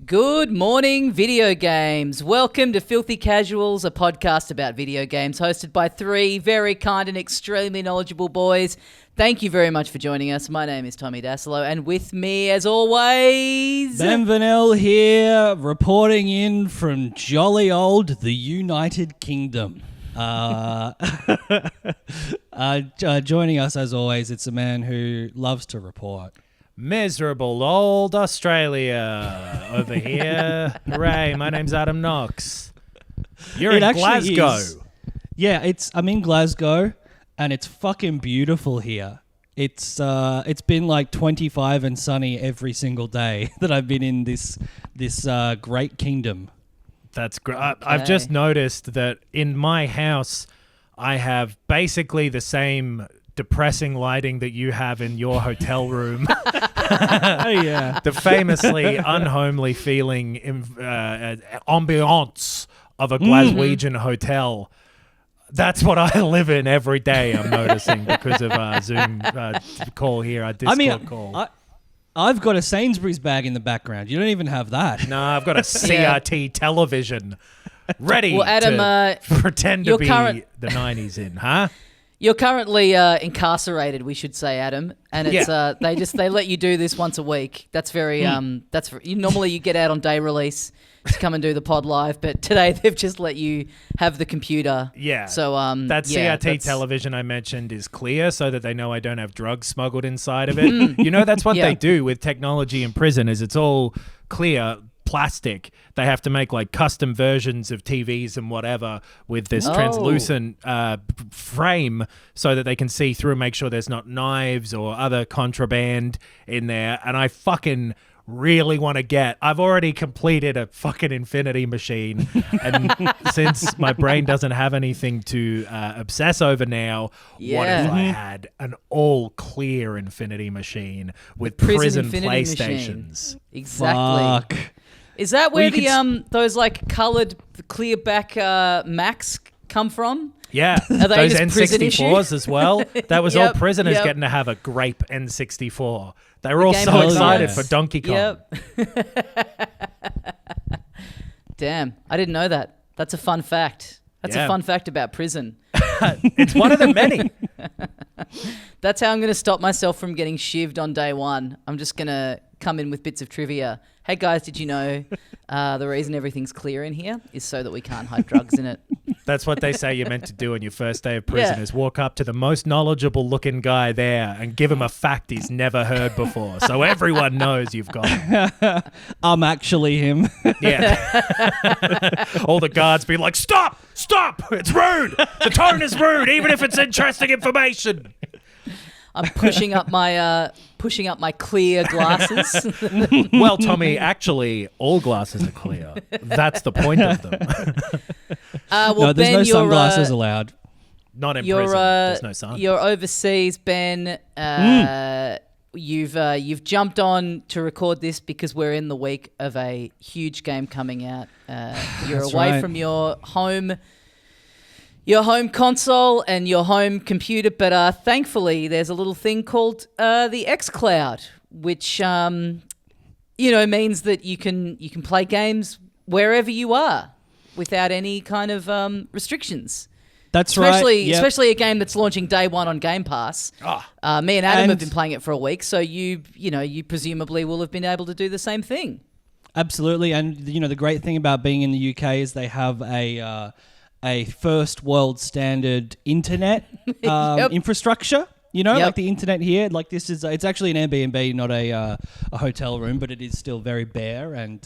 Good morning, video games. Welcome to Filthy Casuals, a podcast about video games hosted by three very kind and extremely knowledgeable boys. Thank you very much for joining us. My name is Tommy Dasilo, and with me, as always... Ben Vanel here, reporting in from jolly old the United Kingdom. Joining us, as always, it's a man who loves to report. Miserable old Australia over here. Hooray, my name's Adam Knox. You're in Glasgow. Yeah, I'm in Glasgow, and it's fucking beautiful here. It's been like 25 and sunny every single day that I've been in this great kingdom. That's great. I've just noticed that in my house, I have basically the same depressing lighting that you have in your hotel room. Yeah. The famously unhomely feeling ambiance of a Glaswegian hotel. That's what I live in every day, I'm noticing, because of our Zoom call here, our Discord call. I've got a Sainsbury's bag in the background. You don't even have that. No, I've got a CRT television ready Adam, to pretend to be the 90s in, huh? You're currently incarcerated, we should say, Adam, and it's they let you do this once a week. That's very normally you get out on day release to come and do the pod live, but today they've just let you have the computer. Yeah. So that CRT television I mentioned is clear, so that they know I don't have drugs smuggled inside of it. You know, that's what they do with technology in prison. Is it's all clear plastic. They have to make like custom versions of TVs and whatever with this translucent frame so that they can see through and make sure there's not knives or other contraband in there. And I fucking really want to I've already completed a fucking infinity machine, and since my brain doesn't have anything to obsess over now, what if I had an all clear infinity machine with prison PlayStations? Machine. Exactly. Fuck. Is that where those like coloured clear back Macs come from? Yeah, Are they those N64s as well. That was all prisoners getting to have a grape N64. They were all so excited for Donkey Kong. Damn, I didn't know that. That's a fun fact. That's a fun fact about prison. It's one of the many. That's how I'm going to stop myself from getting shivved on day one. I'm just going to come in with bits of trivia. Hey guys, did you know the reason everything's clear in here is so that we can't hide drugs in it? That's what they say you're meant to do on your first day of prison is walk up to the most knowledgeable looking guy there and give him a fact he's never heard before. So everyone knows you've got him. I'm actually him. Yeah. All the guards be like, stop, it's rude. The tone is rude, even if it's interesting information. I'm pushing up my clear glasses. Well, Tommy, actually, all glasses are clear. That's the point of them. No, there's no sunglasses allowed. Not in prison. There's no sun. You're overseas, Ben. You've jumped on to record this because we're in the week of a huge game coming out. You're away from your home console and your home computer, but thankfully there's a little thing called the xCloud, which means that you can play games wherever you are without any kind of restrictions. That's right. Especially a game that's launching day one on Game Pass. Me and Adam have been playing it for a week, so you presumably will have been able to do the same thing. Absolutely, and the great thing about being in the UK is they have a first world standard internet infrastructure. Like the internet here, like this is it's actually an Airbnb, not a hotel room, but it is still very bare and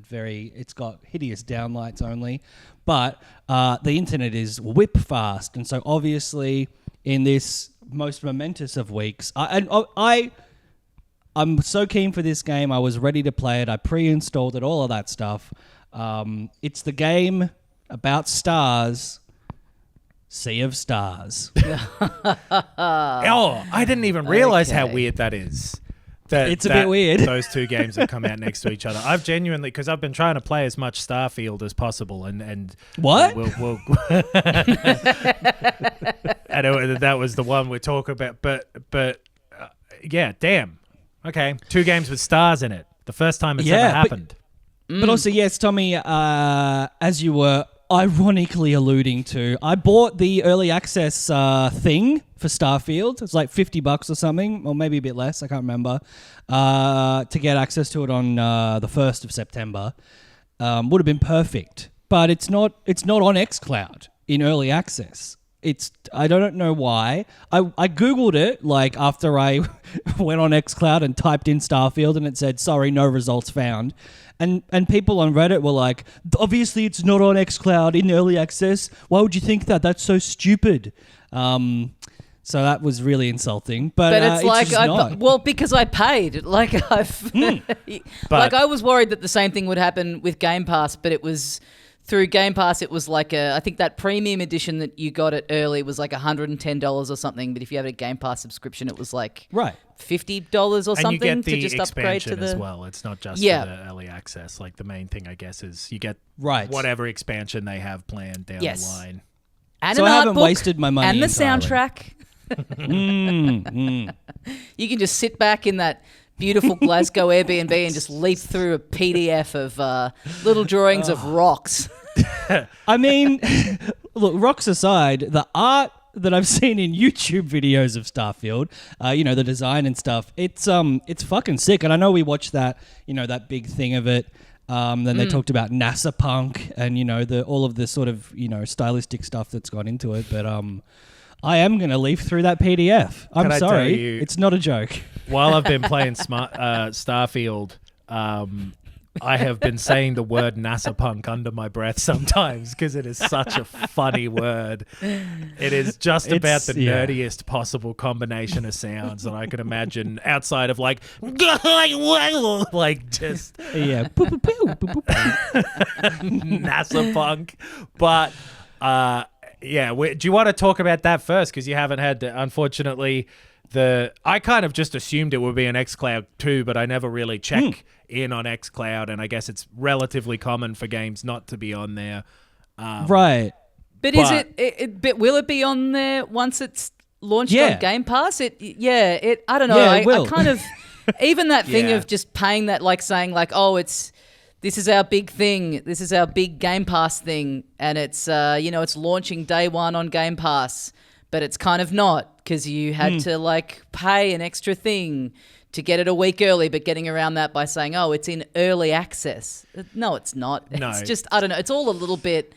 very. It's got hideous downlights only, but the internet is whip fast, and so obviously in this most momentous of weeks, I'm so keen for this game. I was ready to play it. I pre-installed it, all of that stuff. It's the game about stars. Sea of Stars. I didn't even realize how weird that is. It's a bit weird. Those two games have come out next to each other. I've genuinely, because I've been trying to play as much Starfield as possible, and what? We'll that was the one we're talking about. But yeah, damn. Okay, two games with stars in it. The first time it's ever happened. But also, yes, Tommy, as you were ironically alluding to, I bought the early access thing for Starfield. It's like $50 or something, or maybe a bit less. I can't remember. To get access to it on the 1st of September, would have been perfect. But it's not. It's not on xCloud in early access. I don't know why. I googled it like after I went on xCloud and typed in Starfield, and it said sorry, no results found. And people on Reddit were like, obviously it's not on xCloud in early access. Why would you think that? That's so stupid. So that was really insulting. But it's like, just not. well, because I paid. Like like I was worried that the same thing would happen with Game Pass, but it was through Game Pass. It was like I think that premium edition that you got it early was like $110 or something. But if you have a Game Pass subscription, it was like $50 or something. And you get the to just upgrade to expansion the as well. It's not just for the early access. Like the main thing, I guess, is you get whatever expansion they have planned down the line. And so an I art haven't book wasted my money and the entirely. soundtrack. You can just sit back in that beautiful Glasgow Airbnb and just leaf through a PDF of little drawings of rocks. I mean, look, rocks aside, the art that I've seen in YouTube videos of Starfield, the design and stuff, it's fucking sick. And I know we watched that, that big thing of it. Then they talked about NASA punk and, all of the sort of, stylistic stuff that's gone into it. But I am going to leaf through that PDF. I'm sorry. It's not a joke. While I've been playing Starfield, I have been saying the word NASA punk under my breath sometimes because it is such a funny word. It is just about the nerdiest possible combination of sounds that I could imagine outside of like just NASA punk. But do you want to talk about that first? Because you haven't had unfortunately. I kind of just assumed it would be an xCloud too, but I never really check in on xCloud, and I guess it's relatively common for games not to be on there. Right. But is it will it be on there once it's launched on Game Pass? I don't know. Yeah, I kind of even that thing of just paying that, like saying like, oh, this is our big thing. This is our big Game Pass thing, and it's it's launching day one on Game Pass. But it's kind of not because you had to like pay an extra thing to get it a week early, but getting around that by saying, oh, it's in early access. No, it's not. No. It's just, I don't know. It's all a little bit,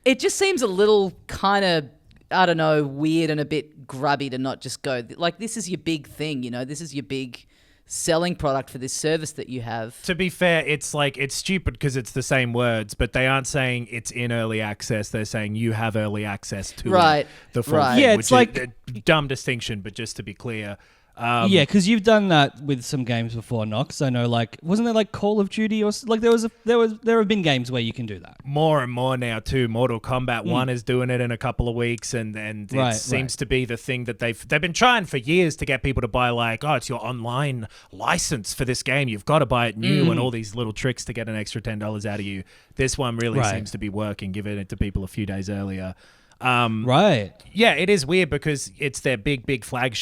it just seems a little kind of, I don't know, weird and a bit grubby to not just go, like, this is your big thing, this is your big selling product for this service that you have. To be fair, it's like it's stupid because it's the same words, but they aren't saying it's in early access. They're saying you have early access to the full thing, yeah, which it's like is a dumb distinction, but just to be clear. Because you've done that with some games before, Knox. I know, like, wasn't there like Call of Duty or like there have been games where you can do that more and more now too. Mortal Kombat 1 is doing it in a couple of weeks, and it seems to be the thing that they've been trying for years to get people to buy. Like, oh, it's your online license for this game. You've got to buy it new, and all these little tricks to get an extra $10 out of you. This one really seems to be working, giving it to people a few days earlier. Yeah, it is weird because it's their big flag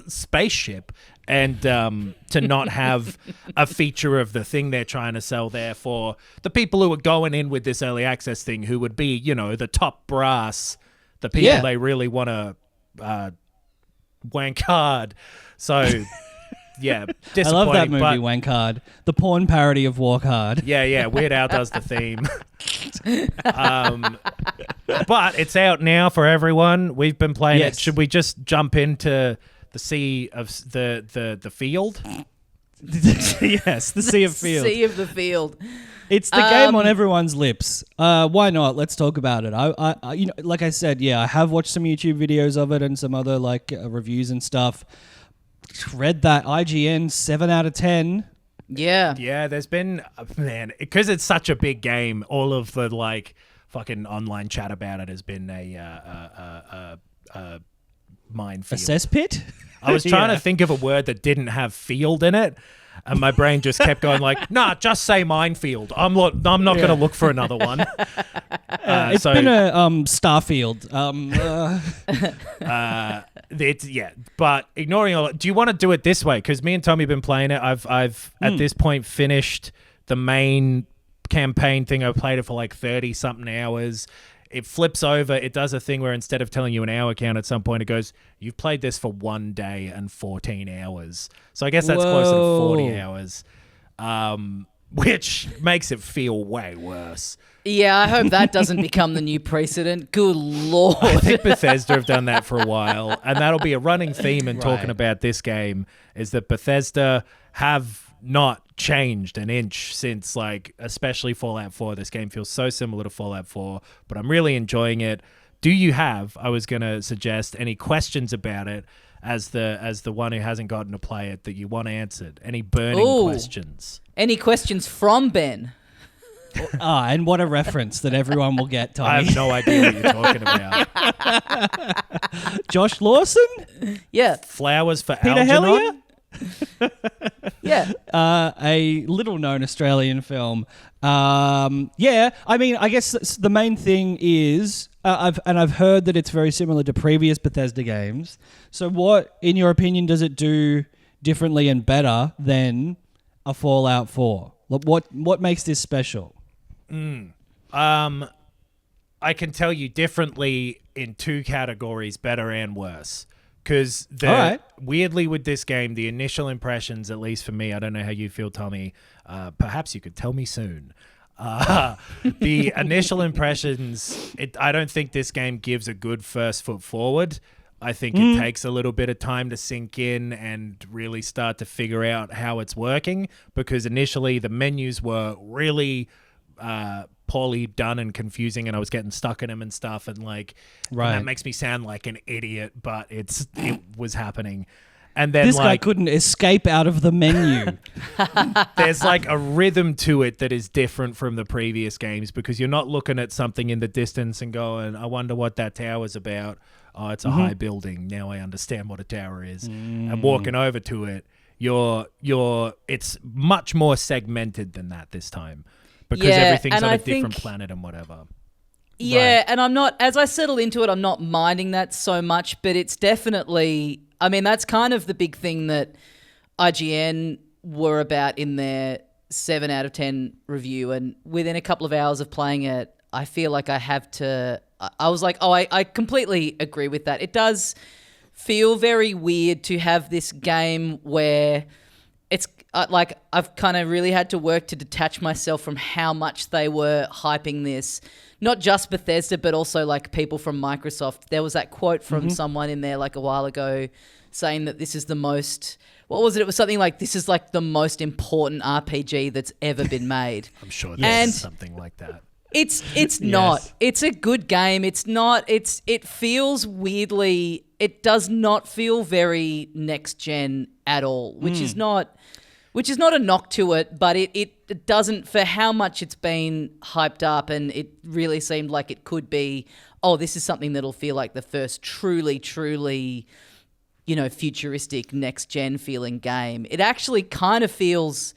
spaceship, and to not have a feature of the thing they're trying to sell there for the people who are going in with this early access thing, who would be, the top brass, the people they really want to wank hard. So yeah, disappointing. I love that movie, Wank Hard, the porn parody of Walk Hard. Yeah, Weird Al does the theme. But it's out now for everyone. We've been playing it. Should we just jump into the sea of the field? Yes, the Sea of Field. Sea of the Field. It's the game on everyone's lips. Why not? Let's talk about it. I like I said, I have watched some YouTube videos of it and some other reviews and stuff. Read that IGN 7 out of 10. Yeah, there's been, because it's such a big game, all of the fucking online chat about it has been a minefield. A cesspit? I was trying to think of a word that didn't have field in it, and my brain just kept going nah, just say minefield. I'm not going to look for another one. It's been a Starfield. But ignoring all, do you want to do it this way? Because me and Tommy have been playing it. I've at this point finished the main campaign thing. I played it for like 30 something hours. It flips over. It does a thing where instead of telling you an hour count at some point, it goes, you've played this for 1 day and 14 hours. So I guess that's closer to 40 hours, which makes it feel way worse. Yeah, I hope that doesn't become the new precedent. Good Lord. I think Bethesda have done that for a while, and that'll be a running theme in talking about this game, is that Bethesda have not changed an inch since, like, especially Fallout 4. This game feels so similar to Fallout 4, but I'm really enjoying it. Do you have, I was going to suggest, any questions about it as the one who hasn't gotten to play it that you want answered? Any burning questions? Any questions from Ben? And what a reference that everyone will get, Tommy. I have no idea what you're talking about. Josh Lawson? Yeah. Flowers for Peter Algernon? Hellier? Yeah. A little-known Australian film. Yeah, I mean, I guess the main thing is, I've heard that it's very similar to previous Bethesda games. So what, in your opinion, does it do differently and better than a Fallout 4? What makes this special? I can tell you differently in 2 categories, better and worse. Because weirdly with this game, the initial impressions, at least for me, I don't know how you feel, Tommy. Perhaps you could tell me soon. The initial impressions, I don't think this game gives a good first foot forward. I think it takes a little bit of time to sink in and really start to figure out how it's working, because initially the menus were really poorly done and confusing, and I was getting stuck in them and stuff, and and that makes me sound like an idiot, but it was happening. And then this guy couldn't escape out of the menu. There's like a rhythm to it that is different from the previous games, because you're not looking at something in the distance and going, I wonder what that tower's about. Oh, it's a high building. Now I understand what a tower is. And walking over to it, it's much more segmented than that this time, because everything's on a different planet and whatever. Yeah, and I'm not, as I settle into it, I'm not minding that so much, but it's definitely, I mean, that's kind of the big thing that IGN were about in their 7 out of 10 review, and within a couple of hours of playing it, I feel like I was like, I completely agree with that. It does feel very weird to have this game where it's like I've kind of really had to work to detach myself from how much they were hyping this. Not just Bethesda, but also like people from Microsoft. There was that quote from someone in there like a while ago saying that this is the most, what was it? It was something like, this is like the most important RPG that's ever been made. I'm sure there's something like that. It's not. It's a good game. It feels weirdly, it does not feel very next gen at all, which is not a knock to it, but it doesn't, for how much it's been hyped up, and it really seemed like it could be, this is something that'll feel like the first truly, futuristic next gen feeling game. It actually kind of feels,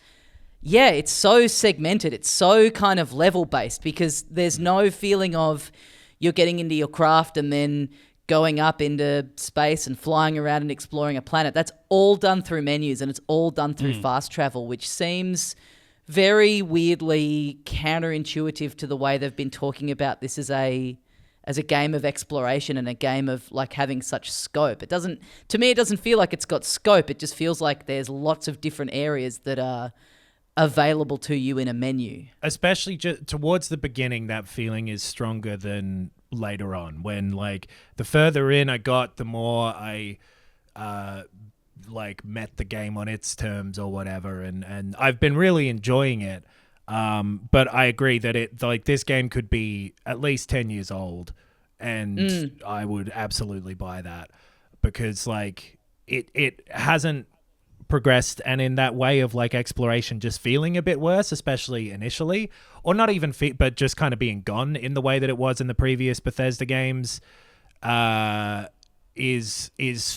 it's so segmented. It's so kind of level based, because there's no feeling of you're getting into your craft and then going up into space and flying around and exploring a planet. That's all done through menus, and it's all done through fast travel, which seems very weirdly counterintuitive to the way they've been talking about this as a game of exploration and a game of like having such scope. To me, it doesn't feel like it's got scope. It just feels like there's lots of different areas that are available to you in a menu. Especially towards the beginning, that feeling is stronger than later on, when like the further in I got, the more I met the game on its terms or whatever, and I've been really enjoying it. But I agree that this game could be at least 10 years old, and I would absolutely buy that, because like it hasn't progressed, and in that way of like exploration just feeling a bit worse, especially initially, or not even but just kind of being gone in the way that it was in the previous Bethesda games, is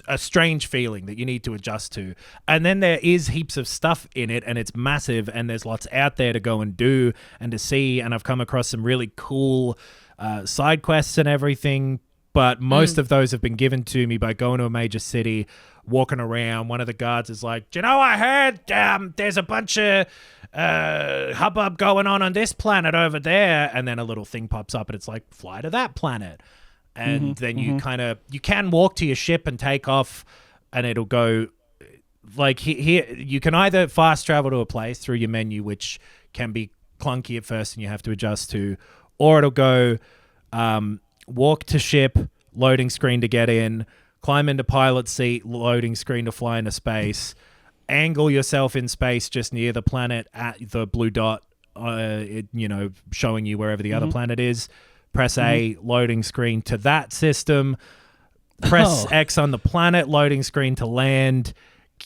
a strange feeling that you need to adjust to. And then there is heaps of stuff in it, and it's massive, and there's lots out there to go and do and to see, and I've come across some really cool side quests and everything, but most of those have been given to me by going to a major city, walking around. One of the guards is like, do you know, I heard there's a bunch of hubbub going on this planet over there, and then a little thing pops up and it's like, fly to that planet. And then you can walk to your ship and take off, and it'll go like here. You can either fast travel to a place through your menu, which can be clunky at first and you have to adjust to, or it'll go walk to ship, loading screen to get in, climb into pilot seat, loading screen to fly into space, angle yourself in space just near the planet at the blue dot, showing you wherever the other planet is. Press A, loading screen to that system. Press X on the planet, loading screen to land.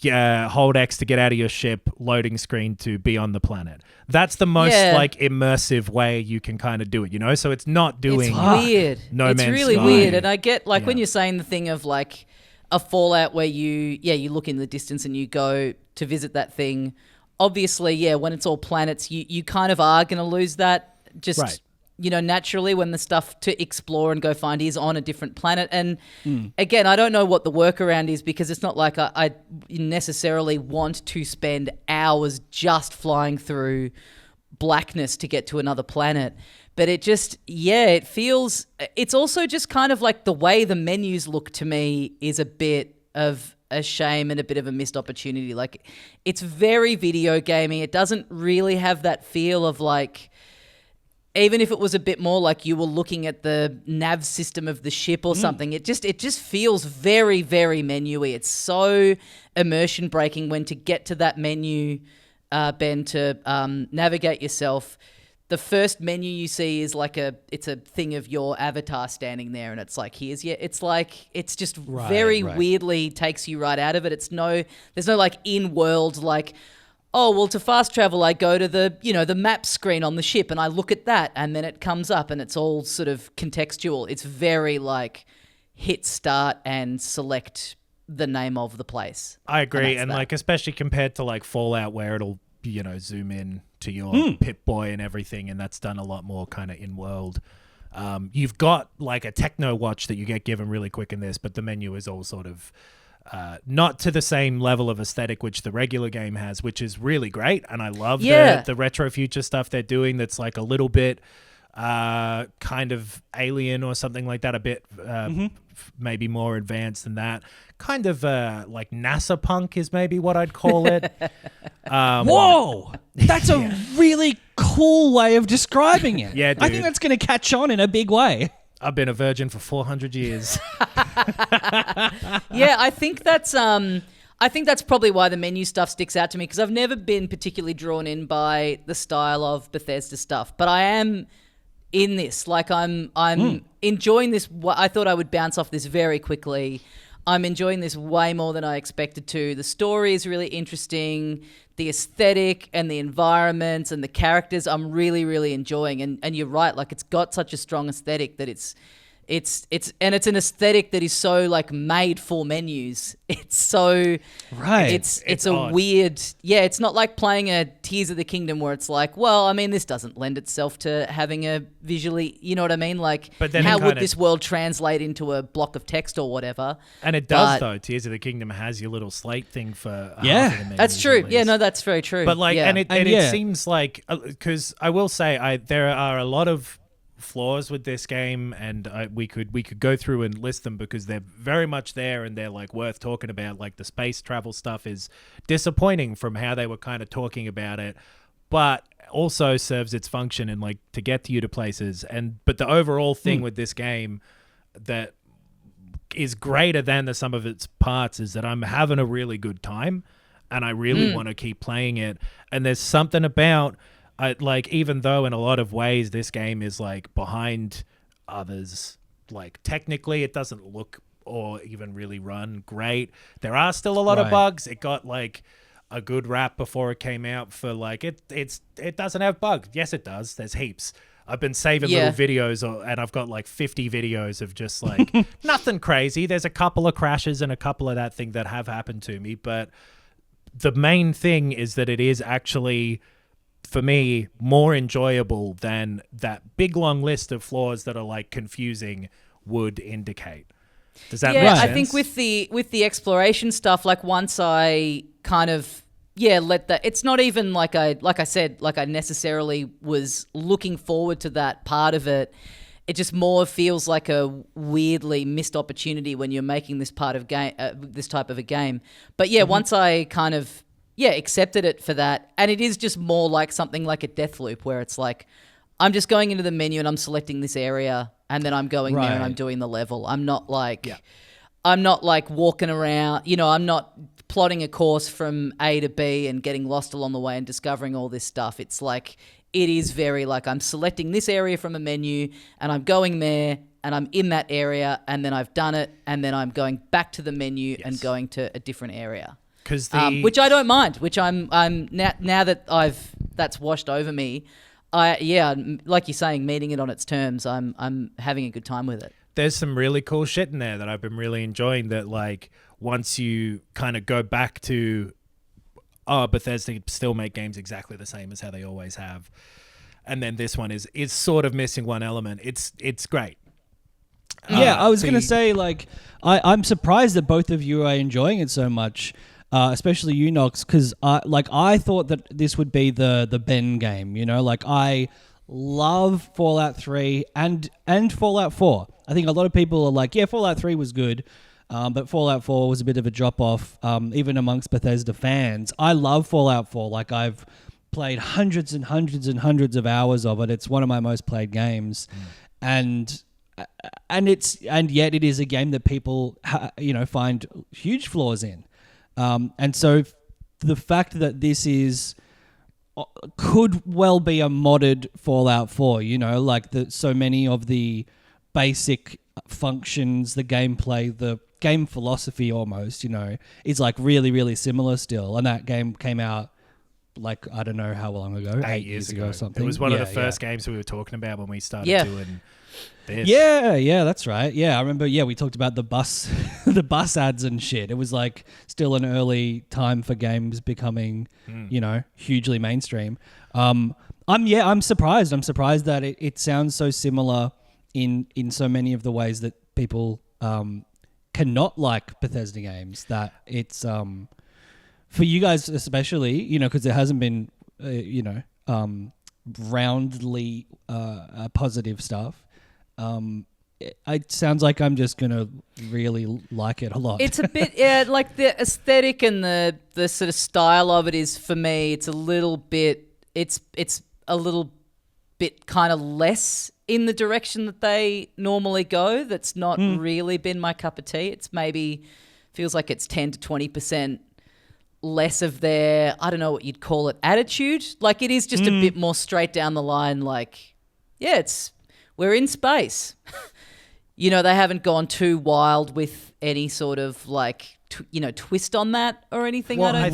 Hold X to get out of your ship, loading screen to be on the planet. That's the most like immersive way you can kind of do it, So it's not doing It's weird. No it's Man's really Sky. weird. And I get when you're saying the thing of like a Fallout where you look in the distance and you go to visit that thing. Obviously, when it's all planets, you kind of are going to lose that just naturally when the stuff to explore and go find is on a different planet. And again, I don't know what the workaround is because it's not like I necessarily want to spend hours just flying through blackness to get to another planet. But it just, it feels, it's also just kind of like the way the menus look to me is a bit of a shame and a bit of a missed opportunity. Like it's very video gamey. It doesn't really have that feel of like, even if it was a bit more like you were looking at the nav system of the ship or something, it just feels very, very menu-y. It's so immersion breaking when to get to that menu, Ben, to navigate yourself. The first menu you see is like it's a thing of your avatar standing there, and it's like it's just very weirdly takes you right out of it. There's no like in-world like, oh, well, to fast travel, I go to the map screen on the ship and I look at that and then it comes up and it's all sort of contextual. It's very like hit start and select the name of the place. I agree. And like, especially compared to like Fallout where it'll, zoom in to your Pip-Boy and everything. And that's done a lot more kind of in-world. You've got like a techno watch that you get given really quick in this, but the menu is all sort of not to the same level of aesthetic which the regular game has, which is really great. And I love the retro future stuff they're doing that's like a little bit kind of alien or something like that, a bit maybe more advanced than that. Kind of like NASA punk is maybe what I'd call it. Whoa! That's a really cool way of describing it. Yeah, dude. I think that's going to catch on in a big way. I've been a virgin for 400 years. Yeah, I think that's probably why the menu stuff sticks out to me because I've never been particularly drawn in by the style of Bethesda stuff, but I am in this. Like I'm enjoying this. I thought I would bounce off this very quickly. I'm enjoying this way more than I expected to. The story is really interesting. The aesthetic and the environments and the characters I'm really, really enjoying. And you're right, like it's got such a strong aesthetic that it's an aesthetic that is so like made for menus. It's so It's a odd. weird. Yeah, it's not like playing a Tears of the Kingdom where it's like, well, I mean, this doesn't lend itself to having a visually. You know what I mean? Like, but then how would this world translate into a block of text or whatever? And it does though. Tears of the Kingdom has your little slate thing for half of the menus, that's true. at least. Yeah, no, that's very true. But like, and it seems like because I will say there are a lot of flaws with this game, and we could go through and list them because they're very much there and they're like worth talking about. Like the space travel stuff is disappointing from how they were kind of talking about it, but also serves its function and like to get to you to places. But the overall thing with this game that is greater than the sum of its parts is that I'm having a really good time and I really want to keep playing it. And there's something about like, even though in a lot of ways this game is like behind others, like technically it doesn't look or even really run great. There are still a lot of bugs. It got like a good rap before it came out for like it doesn't have bugs. Yes, it does. There's heaps. I've been saving little videos and I've got like 50 videos of just like nothing crazy. There's a couple of crashes and a couple of that thing that have happened to me, but the main thing is that it is actually, for me, more enjoyable than that big long list of flaws that are like confusing would indicate. Does that make sense? I think with the exploration stuff, like once I kind of let that. It's not even like I said, like I necessarily was looking forward to that part of it. It just more feels like a weirdly missed opportunity when you're making this part of game, this type of a game. But yeah, once I kind of accepted it for that, and it is just more like something like a death loop where it's like I'm just going into the menu and I'm selecting this area, and then I'm going there and I'm doing the level. I'm not like walking around. You know, I'm not plotting a course from A to B and getting lost along the way and discovering all this stuff. It's like. It is very like I'm selecting this area from a menu and I'm going there and I'm in that area and then I've done it and then I'm going back to the menu and going to a different area. Which I don't mind. Which I'm now that that's washed over me. Like you're saying, meeting it on its terms. I'm having a good time with it. There's some really cool shit in there that I've been really enjoying. That like once you kind of go back to. Bethesda still make games exactly the same as how they always have. And then this one is sort of missing one element. It's great. I was going to say, like, I'm surprised that both of you are enjoying it so much, especially you, Nox, because I thought that this would be the Ben game, you know? Like, I love Fallout 3 and Fallout 4. I think a lot of people are like, yeah, Fallout 3 was good. But Fallout 4 was a bit of a drop-off, even amongst Bethesda fans. I love Fallout 4. Like, I've played hundreds and hundreds and hundreds of hours of it. It's one of my most played games. And yet it is a game that people, find huge flaws in. And so the fact that this could well be a modded Fallout 4, you know, like so many of the basic functions, the gameplay, the game philosophy almost, you know, is like really, really similar still. And that game came out like, I don't know how long ago, 8 years ago or something. It was one of the first games we were talking about when we started doing this. Yeah, that's right. Yeah, I remember, we talked about the bus the bus ads and shit. It was like still an early time for games becoming, you know, hugely mainstream. I'm surprised. I'm surprised that it sounds so similar in so many of the ways that people cannot like Bethesda games, that it's for you guys especially, you know, because there hasn't been roundly positive stuff. It sounds like I'm just gonna really like it a lot. It's a bit like the aesthetic and the sort of style of it is, for me, it's a little bit kind of less in the direction that they normally go. That's not really been my cup of tea. It's maybe feels like it's 10 to 20% less of their, I don't know what you'd call it, attitude. Like it is just a bit more straight down the line. Like, we're in space. You know, they haven't gone too wild with any sort of like, twist on that or anything. Well, I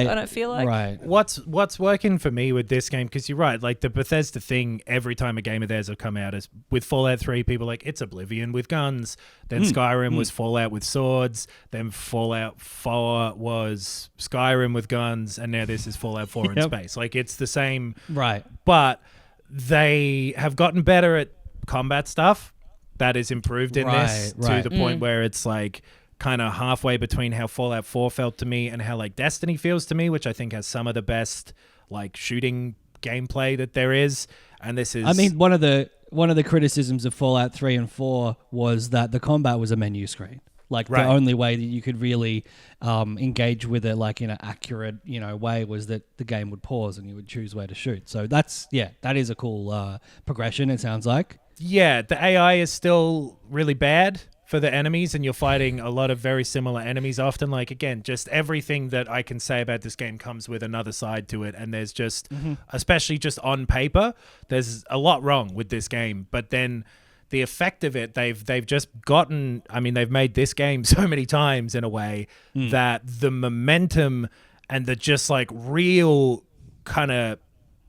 don't feel like. Right. What's working for me with this game, because you're right, like the Bethesda thing, every time a game of theirs have come out, is with Fallout 3, people like, it's Oblivion with guns. Then Skyrim was Fallout with swords. Then Fallout 4 was Skyrim with guns. And now this is Fallout 4 in space. Like it's the same. Right. But they have gotten better at combat stuff. That is improved in this to the point where it's like kind of halfway between how Fallout 4 felt to me and how like Destiny feels to me, which I think has some of the best like shooting gameplay that there is. And this is, I mean, one of the criticisms of Fallout 3 and 4 was that the combat was a menu screen. Like the only way that you could really engage with it, like in an accurate, way, was that the game would pause and you would choose where to shoot. So that is a cool progression. It sounds like. Yeah, the AI is still really bad for the enemies, and you're fighting a lot of very similar enemies often. Like, again, just everything that I can say about this game comes with another side to it, and there's just, especially just on paper, there's a lot wrong with this game. But then the effect of it, they've just gotten, I mean, they've made this game so many times in a way that the momentum and the just like real kind of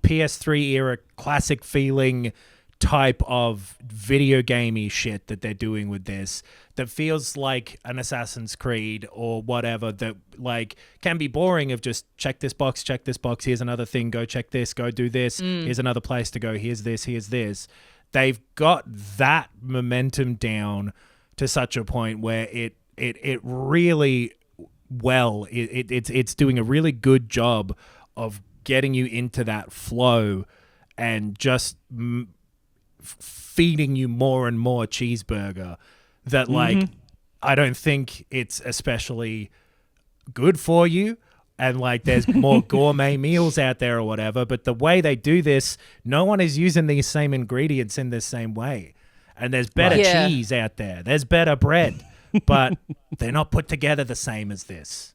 PS3 era classic feeling type of video gamey shit that they're doing with this, that feels like an Assassin's Creed or whatever, that like can be boring, of just check this box, here's another thing, go check this, go do this, here's another place to go, here's this. They've got that momentum down to such a point where it really well. It's doing a really good job of getting you into that flow and just feeding you more and more cheeseburger that like I don't think it's especially good for you, and like there's more gourmet meals out there or whatever, but the way they do this, no one is using these same ingredients in the same way, and there's better cheese out there, there's better bread, but they're not put together the same as this.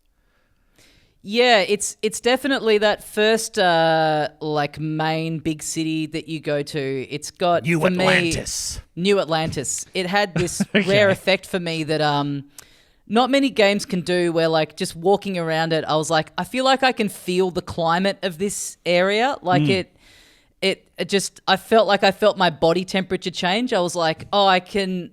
Yeah, it's definitely that first like main big city that you go to. It's got New for Atlantis. Me, New Atlantis. It had this rare effect for me that not many games can do, where like just walking around it, I was like, I feel like I can feel the climate of this area. Like it just, I felt my body temperature change. I was like, oh, I don't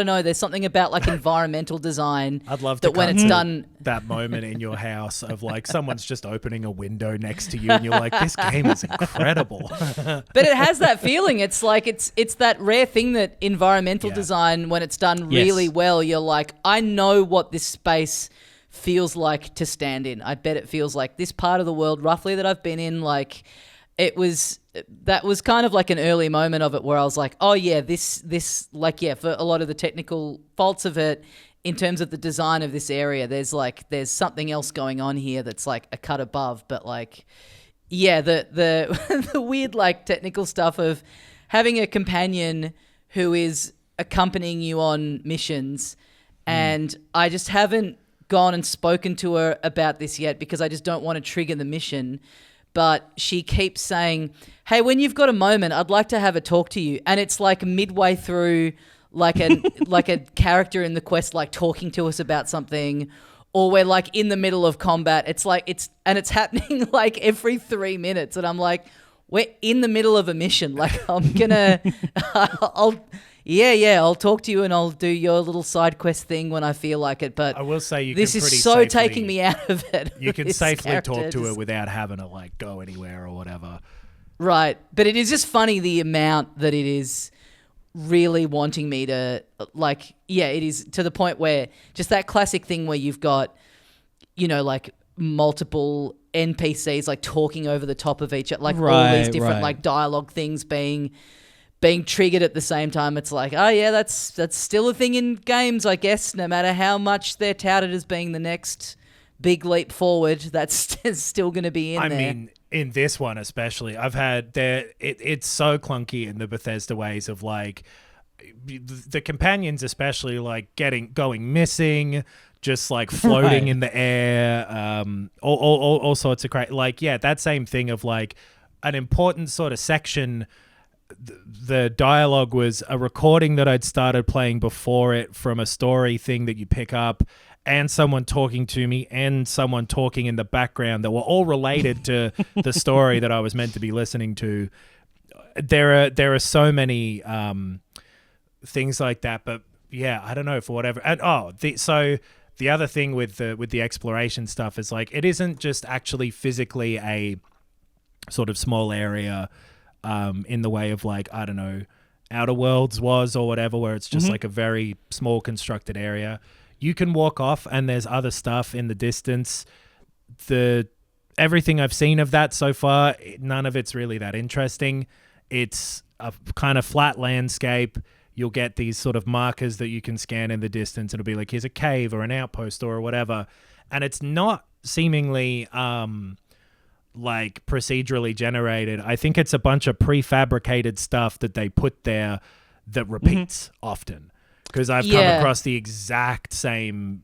know. There's something about like environmental design. I'd love that to when it's done. That moment in your house of like someone's just opening a window next to you and you're like, this game is incredible. But it has that feeling. It's like it's that rare thing that environmental design, when it's done really well, you're like, I know what this space feels like to stand in. I bet it feels like this part of the world roughly that I've been in. Like that was kind of like an early moment of it where I was like, oh yeah, this like, yeah, for a lot of the technical faults of it, in terms of the design of this area, there's something else going on here that's like a cut above. But like, yeah, the the weird like technical stuff of having a companion who is accompanying you on missions, and I just haven't gone and spoken to her about this yet because I just don't want to trigger the mission. But she keeps saying, hey, when you've got a moment, I'd like to have a talk to you. And it's like midway through like a character in the quest like talking to us about something, or we're like in the middle of combat. It's like it's happening like every 3 minutes, and I'm like, we're in the middle of a mission. Like I'm gonna I'll talk to you and I'll do your little side quest thing when I feel like it. But I will say this is so safely, taking me out of it. You can safely talk to her just without having to like go anywhere or whatever. Right. But it is just funny the amount that it is really wanting me to like, yeah, it is to the point where just that classic thing where you've got, you know, like multiple NPCs like talking over the top of each other, like all these different like dialogue things being triggered at the same time. It's like, oh yeah, that's still a thing in games, I guess, no matter how much they're touted as being the next big leap forward, that's still going to be in there. I mean, in this one especially, I've had it's so clunky in the Bethesda ways of like the companions especially like going missing, just like floating in the air, all sorts of crazy, like, yeah, that same thing of like an important sort of section. The dialogue was a recording that I'd started playing before it from a story thing that you pick up, and someone talking to me and someone talking in the background that were all related to the story that I was meant to be listening to. There are so many things like that, but yeah, I don't know, for whatever. And so the other thing with the exploration stuff is like it isn't just actually physically a sort of small area in the way of like, I don't know, Outer Worlds was or whatever, where it's just like a very small constructed area. You can walk off and there's other stuff in the distance. Everything I've seen of that so far, none of it's really that interesting. It's a kind of flat landscape. You'll get these sort of markers that you can scan in the distance. It'll be like, here's a cave or an outpost or whatever. And it's not seemingly like procedurally generated. I think it's a bunch of prefabricated stuff that they put there that repeats often. Because I've come across the exact same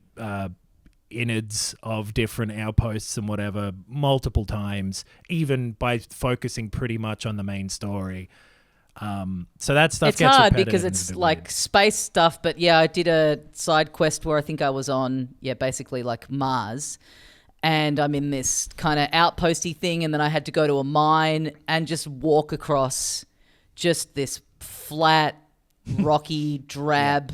innards of different outposts and whatever multiple times, even by focusing pretty much on the main story. So that stuff gets hard repetitive because it's like weird space stuff. But yeah, I did a side quest where I think I was on, basically like Mars. And I'm in this kind of outposty thing, and then I had to go to a mine and just walk across just this flat, rocky, drab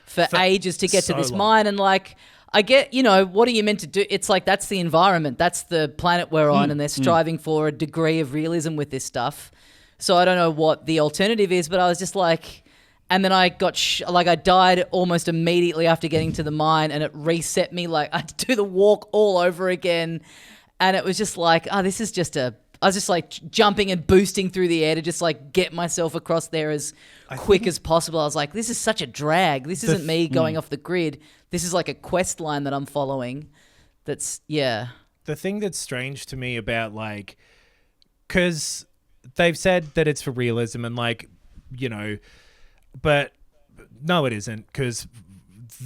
for ages to get to this mine. And like, I get, what are you meant to do? It's like, that's the environment. That's the planet we're on, and they're striving for a degree of realism with this stuff. So I don't know what the alternative is, but I was just like, And then I got I died almost immediately after getting to the mine, and it reset me. Like I had to do the walk all over again, and it was just like, this is just I was just like jumping and boosting through the air to just like get myself across there as quick as possible. I was like, this is such a drag. This isn't me going off the grid. This is like a quest line that I'm following. That's The thing that's strange to me about like, because they've said that it's for realism and like, but no, it isn't, because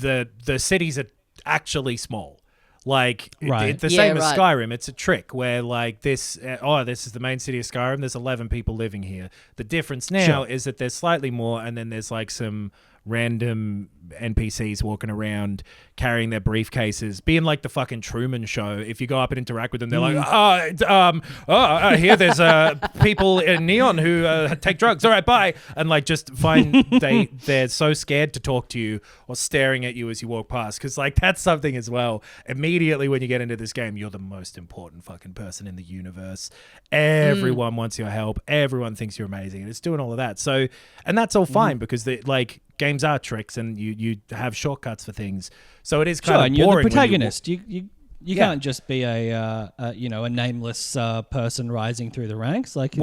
the cities are actually small. Like the same as Skyrim, it's a trick where like this is the main city of Skyrim. There's 11 people living here. The difference now is that there's slightly more, and then there's like some random NPCs walking around carrying their briefcases, being like the fucking Truman Show. If you go up and interact with them, they're like, I hear there's people in Neon who take drugs. All right, bye. And like just they're so scared to talk to you or staring at you as you walk past, because like that's something as well. Immediately when you get into this game, you're the most important fucking person in the universe. Everyone wants your help. Everyone thinks you're amazing, and it's doing all of that. So, and that's all fine because games are tricks, and you have shortcuts for things. So it is kind of and boring. You're the protagonist. You can't just be a nameless person rising through the ranks. Like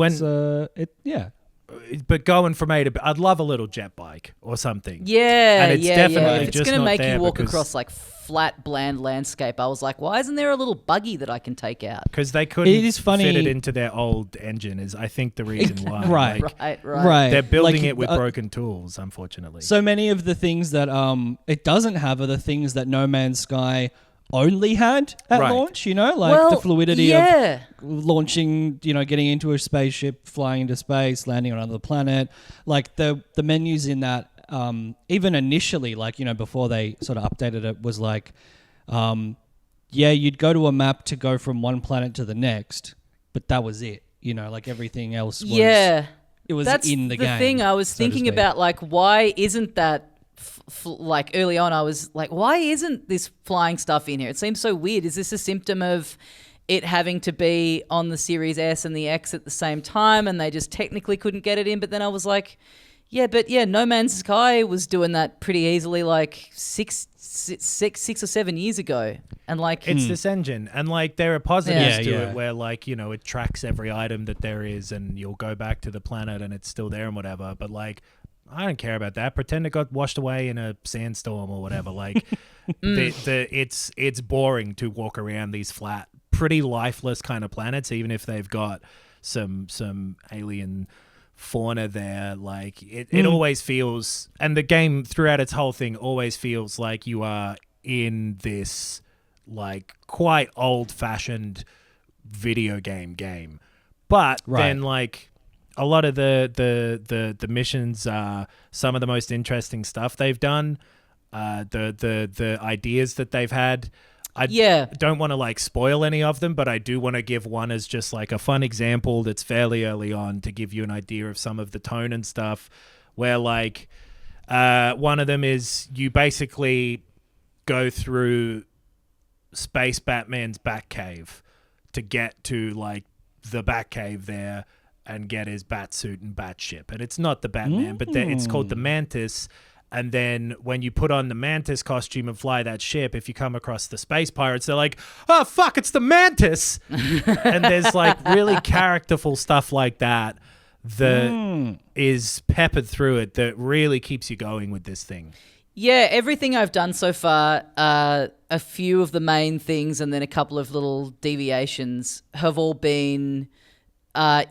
But going from A to B, I'd love a little jet bike or something. Yeah, and it's definitely If it's just going to not make there you walk because- across like flat, bland landscape, I was like, why isn't there a little buggy that I can take out? Because they couldn't It is funny- fit it into their old engine is, I think, the reason why. Right. Like, Right. they're building Like, it with broken tools, unfortunately. So many of the things that it doesn't have are the things that No Man's Sky only had at Right. launch, the fluidity of launching, getting into a spaceship, flying into space, landing on another planet. Like the menus in that, even initially, before they sort of updated it, was like, you'd go to a map to go from one planet to the next, but that was it. Everything else was... Yeah. It was That's in the game. The thing I was so to thinking speak. about, like, why isn't that... early on, I was like, why isn't this flying stuff in here? It seems so weird. Is this a symptom of it having to be on the Series S and the X at the same time, and they just technically couldn't get it in? But then I was like, No Man's Sky was doing that pretty easily, like six or 7 years ago, and like it's this engine, and like there are positives to Yeah. it where like it tracks every item that there is, and you'll go back to the planet and it's still there and whatever. But like, I don't care about that. Pretend it got washed away in a sandstorm or whatever. Like, it's boring to walk around these flat, pretty lifeless kind of planets, even if they've got some alien fauna there. Like, it always feels, and the game throughout its whole thing always feels like you are in this like quite old-fashioned video game. But then like, a lot of the missions are some of the most interesting stuff they've done. The ideas that they've had. I don't want to like spoil any of them, but I do want to give one as just like a fun example that's fairly early on to give you an idea of some of the tone and stuff, where like one of them is you basically go through Space Batman's Batcave to get to like the Batcave there and get his Batsuit and Batship. And it's not the Batman, but it's called the Mantis. And then when you put on the Mantis costume and fly that ship, if you come across the space pirates, they're like, oh, fuck, it's the Mantis. And there's like really characterful stuff like that is peppered through it that really keeps you going with this thing. Yeah, everything I've done so far, a few of the main things and then a couple of little deviations have all been... now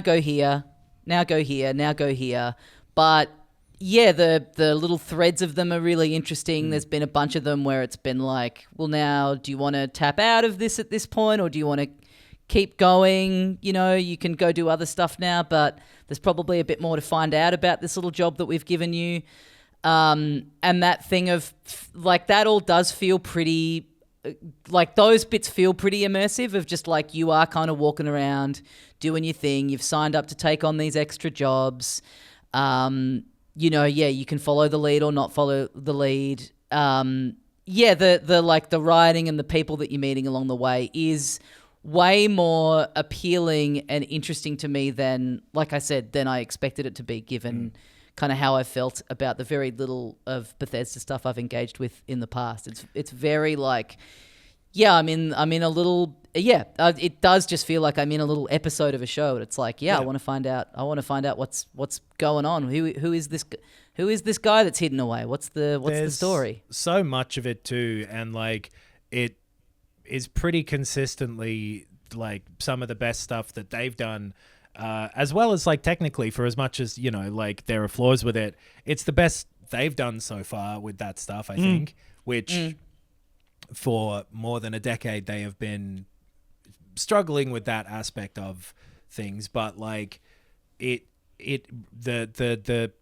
go here, now go here, now go here. But yeah, the little threads of them are really interesting. There's been a bunch of them where it's been like, well, now do you want to tap out of this at this point, or do you want to keep going? You can go do other stuff now, but there's probably a bit more to find out about this little job that we've given you. And that thing of like, that all does feel pretty... like those bits feel pretty immersive, of just like you are kind of walking around doing your thing. You've signed up to take on these extra jobs. You can follow the lead or not follow the lead. The writing and the people that you're meeting along the way is way more appealing and interesting to me than, like I said, than I expected it to be, given kind of how I felt about the very little of Bethesda stuff I've engaged with in the past. It's very like, yeah, I'm in a little, yeah, it does just feel like I'm in a little episode of a show. It's like, yeah. I want to find out what's going on. Who is this guy that's hidden away? What's the story? So much of it too, and like it is pretty consistently like some of the best stuff that they've done, as well as like technically, for as much as, you know, like there are flaws with it, it's the best they've done so far with that stuff, I think, which for more than a decade they have been struggling with that aspect of things. But like the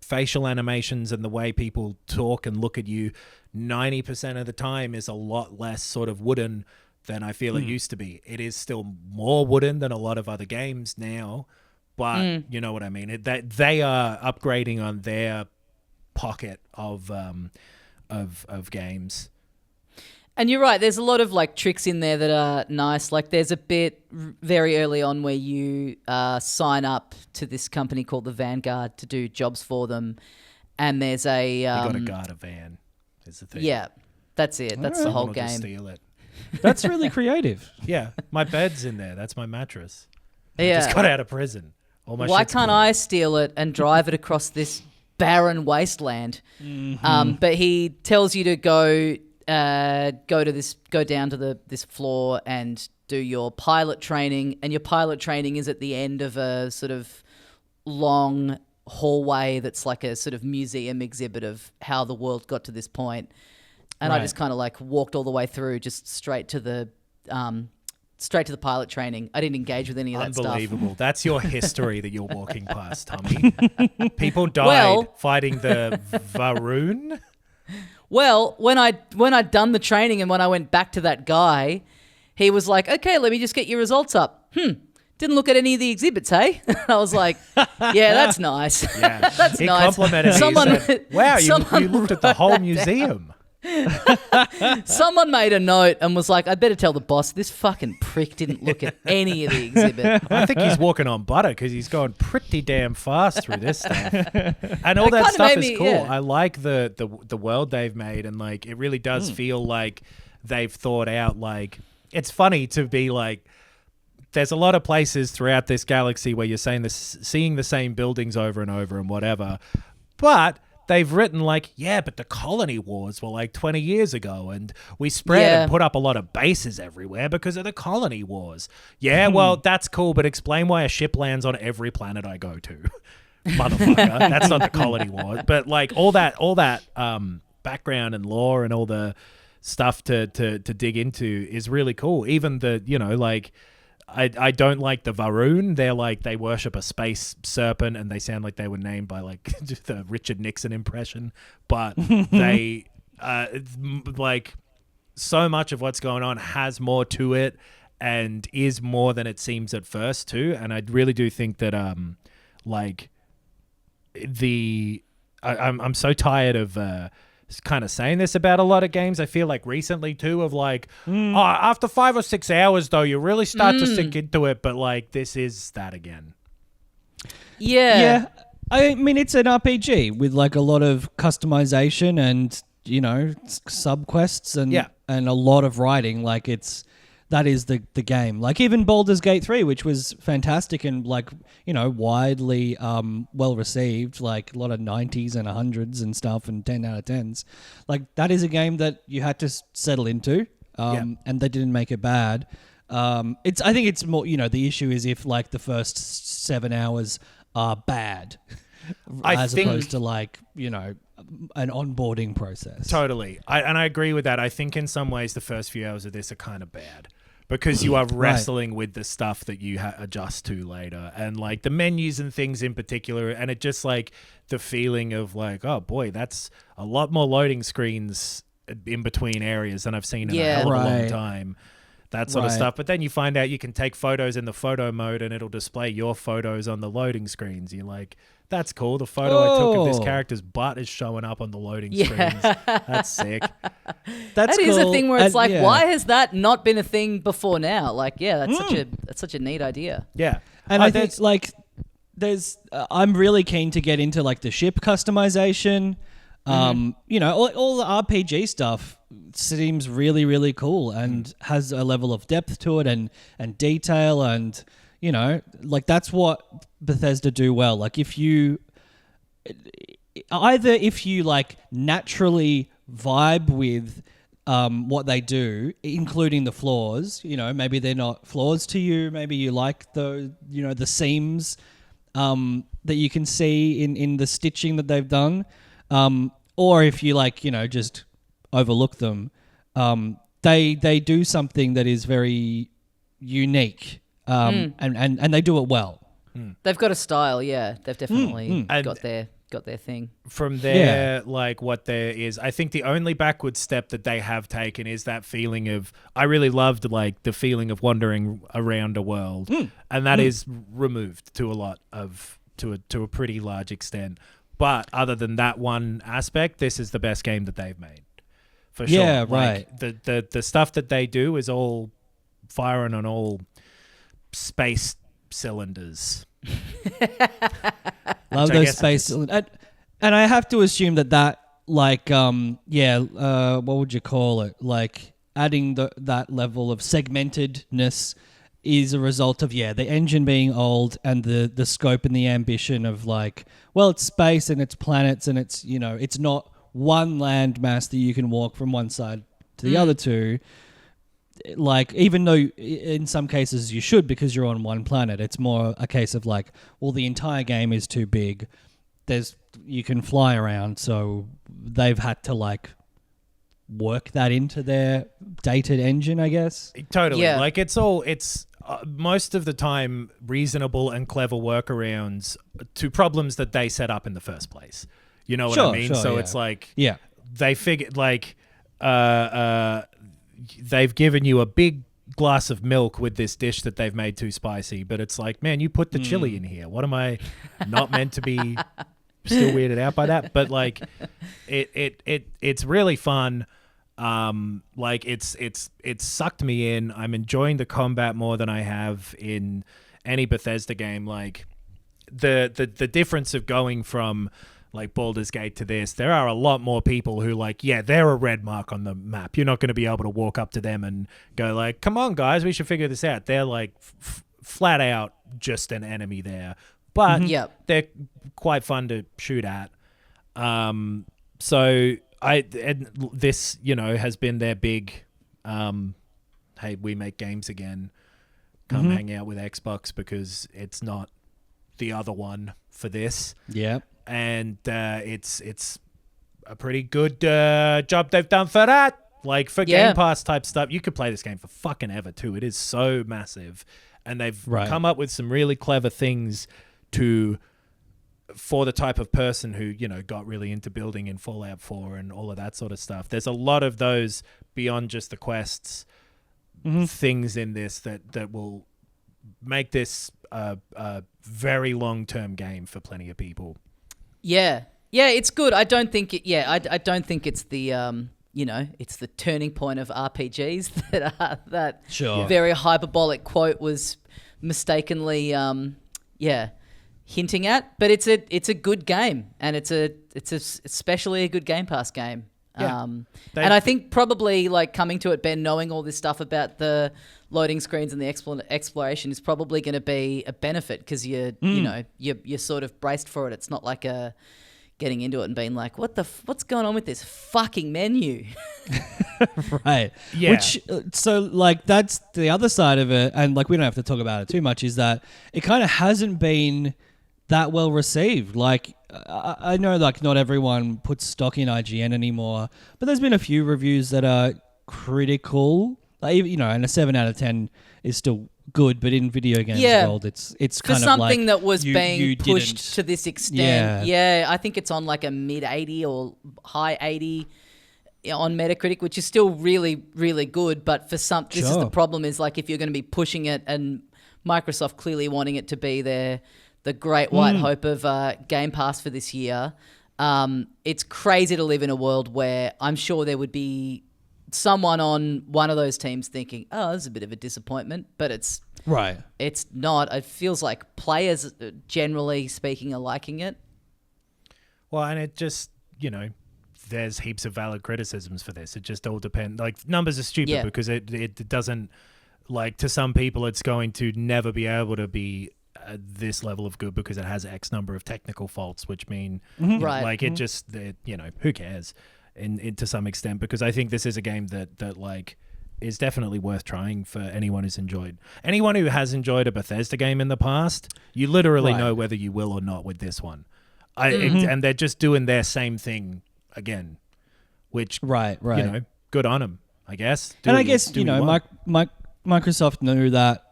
facial animations and the way people talk and look at you 90% of the time is a lot less sort of wooden than I feel it used to be. It is still more wooden than a lot of other games now, but you know what I mean. They are upgrading on their pocket of games. And you're right. There's a lot of like tricks in there that are nice. Like there's a bit very early on where you sign up to this company called the Vanguard to do jobs for them, and there's a you got to guard a van. Is the thing. Yeah, that's it. That's the whole game. Just steal it. That's really creative. Yeah, my bed's in there. That's my mattress. I Yeah. just got out of prison. All my Why shit's can't gone. I steal it and drive it across this barren wasteland? But he tells you to go down to this floor and do your pilot training, and your pilot training is at the end of a sort of long hallway that's like a sort of museum exhibit of how the world got to this point. And I just kind of like walked all the way through, just straight to the pilot training. I didn't engage with any of that stuff. Unbelievable. That's your history that you're walking past, Tommy. People died fighting the Varun. Well, when I'd done the training and when I went back to that guy, he was like, "Okay, let me just get your results up." Didn't look at any of the exhibits, hey? I was like, "Yeah, that's nice. Yeah, that's he nice." Complimented me. He said, "Wow, you looked at the whole museum." Someone made a note and was like, "I better tell the boss this fucking prick didn't look at any of the exhibit." I think he's walking on butter because he's going pretty damn fast through this stuff, and all that stuff is cool. Yeah. I like the world they've made, and like it really does feel like they've thought out. Like it's funny to be like, there's a lot of places throughout this galaxy where you're seeing the same buildings over and over and whatever, but they've written like, yeah, but the colony wars were like 20 years ago and we spread and put up a lot of bases everywhere because of the colony wars. Yeah, well, that's cool, but explain why a ship lands on every planet I go to. Motherfucker. That's not the colony war. But like all that background and lore and all the stuff to dig into is really cool. Even the, you know, like I don't like the Varun. They're like, they worship a space serpent and they sound like they were named by like the Richard Nixon impression. But they, like, so much of what's going on has more to it and is more than it seems at first too. And I really do think that, like, I'm so tired of, kind of saying this about a lot of games. I feel like recently too of like, after 5 or 6 hours though, you really start to sink into it. But like, this is that again. Yeah. I mean, it's an RPG with like a lot of customization and, you know, sub quests and a lot of writing. Like that is the game. Like even Baldur's Gate 3, which was fantastic and like, you know, widely well received, like a lot of 90s and 100s and stuff and 10 out of 10s. Like that is a game that you had to settle into and they didn't make it bad. I think it's more, you know, the issue is if like the first 7 hours are bad as opposed to like, you know, an onboarding process. Totally. I agree with that. I think in some ways the first few hours of this are kind of bad. Because you are wrestling with the stuff that you adjust to later. And like the menus and things in particular. And it just like the feeling of like, oh boy, that's a lot more loading screens in between areas than I've seen in a hell of a long time. That sort of stuff. But then you find out you can take photos in the photo mode and it'll display your photos on the loading screens. You're like, that's cool. The photo I took of this character's butt is showing up on the loading screens. That's sick. That is a thing where it's like, why has that not been a thing before now? Like, that's such a neat idea. Yeah. And I think like I'm really keen to get into like the ship customization. You know, all the RPG stuff seems really, really cool and has a level of depth to it and detail, and you know, like that's what Bethesda do well. Like if you like naturally vibe with what they do, including the flaws, you know, maybe they're not flaws to you, maybe you like the, you know, the seams that you can see in the stitching that they've done, or if you like, you know, just overlook them, they do something that is very unique, and they do it well. They've got a style, yeah. They've definitely got their thing. From there, like what there is, I think the only backward step that they have taken is that feeling of, I really loved like the feeling of wandering around a world, and that is removed to a pretty large extent. But other than that one aspect, this is the best game that they've made, for sure. Yeah, like, right. The stuff that they do is all firing on all space cylinders. Love those space cylinders. And I have to assume that like what would you call it? Like adding that level of segmentedness is a result of the engine being old and the scope and the ambition of like, well, it's space and it's planets and it's, you know, it's not one landmass that you can walk from one side to the other two. Like, even though in some cases you should because you're on one planet, it's more a case of like, well, the entire game is too big. You can fly around, so they've had to like work that into their dated engine, I guess. Totally. Yeah. Like it's most of the time reasonable and clever workarounds to problems that they set up in the first place. You know what I mean? So it's like, they figured like, they've given you a big glass of milk with this dish that they've made too spicy, but it's like, man, you put the chili in here. What am I not meant to be still weirded out by that? But like it's really fun. Like it's sucked me in. I'm enjoying the combat more than I have in any Bethesda game. Like the difference of going from like Baldur's Gate to this, there are a lot more people who like, they're a red mark on the map. You're not going to be able to walk up to them and go like, come on guys, we should figure this out. They're like flat out just an enemy there, but they're quite fun to shoot at. So this, you know, has been their big, hey, we make games again. Come hang out with Xbox because it's not the other one for this. Yeah. And it's a pretty good job they've done for that. Like for Game Pass type stuff, you could play this game for fucking ever too. It is so massive, and they've come up with some really clever things for the type of person who, you know, got really into building in Fallout 4 and all of that sort of stuff. There's a lot of those beyond just the quests things in this that will make this a very long-term game for plenty of people. Yeah, it's good. I don't think it. Yeah, I don't think it's the you know, it's the turning point of RPGs that very hyperbolic quote was mistakenly hinting at. But it's a good game, and it's especially a good Game Pass game. Yeah. And I think probably like coming to it, Ben, knowing all this stuff about the loading screens and the exploration is probably going to be a benefit because you know you're sort of braced for it. It's not like getting into it and being like, what's going on with this fucking menu? Right. Yeah. Which so like that's the other side of it, and like we don't have to talk about it too much. Is that it kind of hasn't been that well received. Like I know like not everyone puts stock in IGN anymore, but there's been a few reviews that are critical. Like, you know, and a 7 out of 10 is still good, but in video games world, it's kind of like something that was being pushed to this extent. Yeah, I think it's on like a mid 80 or high 80 on Metacritic, which is still really, really good. But for some, this is the problem: is like if you're going to be pushing it, and Microsoft clearly wanting it to be the great white hope of Game Pass for this year. It's crazy to live in a world where I'm sure there would be someone on one of those teams thinking, oh, this is a bit of a disappointment, but it's Right. It's not. It feels like players, generally speaking, are liking it. Well, and it just, there's heaps of valid criticisms for this. It just all depends. Like, numbers are stupid because it doesn't, like, to some people, it's going to never be able to be this level of good because it has X number of technical faults, which mean, like, it just, who cares to some extent, because I think this is a game that like, is definitely worth trying for anyone who's enjoyed. Anyone who has enjoyed a Bethesda game in the past, you literally know whether you will or not with this one. And they're just doing their same thing again, which, good on them, I guess. I guess, Microsoft knew that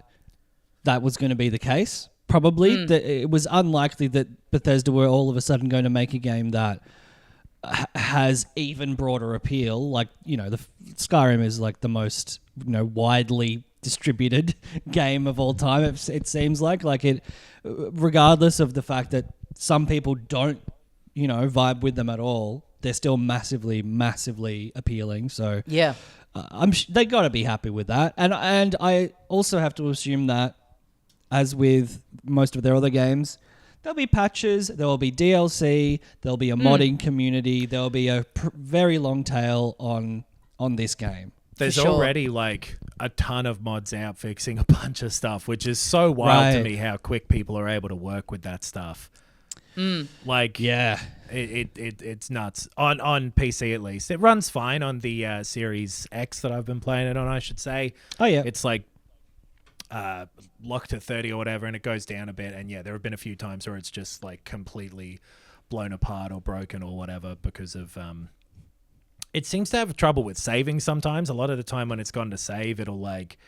was going to be the case. Probably that it was unlikely that Bethesda were all of a sudden going to make a game that has even broader appeal. Like, the Skyrim is like the most, widely distributed game of all time. It seems like it, regardless of the fact that some people don't, vibe with them at all, they're still massively, massively appealing. So yeah, they got to be happy with that. And I also have to assume that, as with most of their other games, there'll be patches, there will be DLC, there'll be a modding community, there'll be a very long tail on this game. There's already like a ton of mods out fixing a bunch of stuff, which is so wild to me how quick people are able to work with that stuff. Like, it's nuts on PC at least. It runs fine on the Series X that I've been playing it on, I should say. Oh yeah, it's like locked at 30 or whatever, and it goes down a bit. And there have been a few times where it's just like completely blown apart or broken or whatever because of it seems to have trouble with saving sometimes. A lot of the time when it's gone to save, it'll like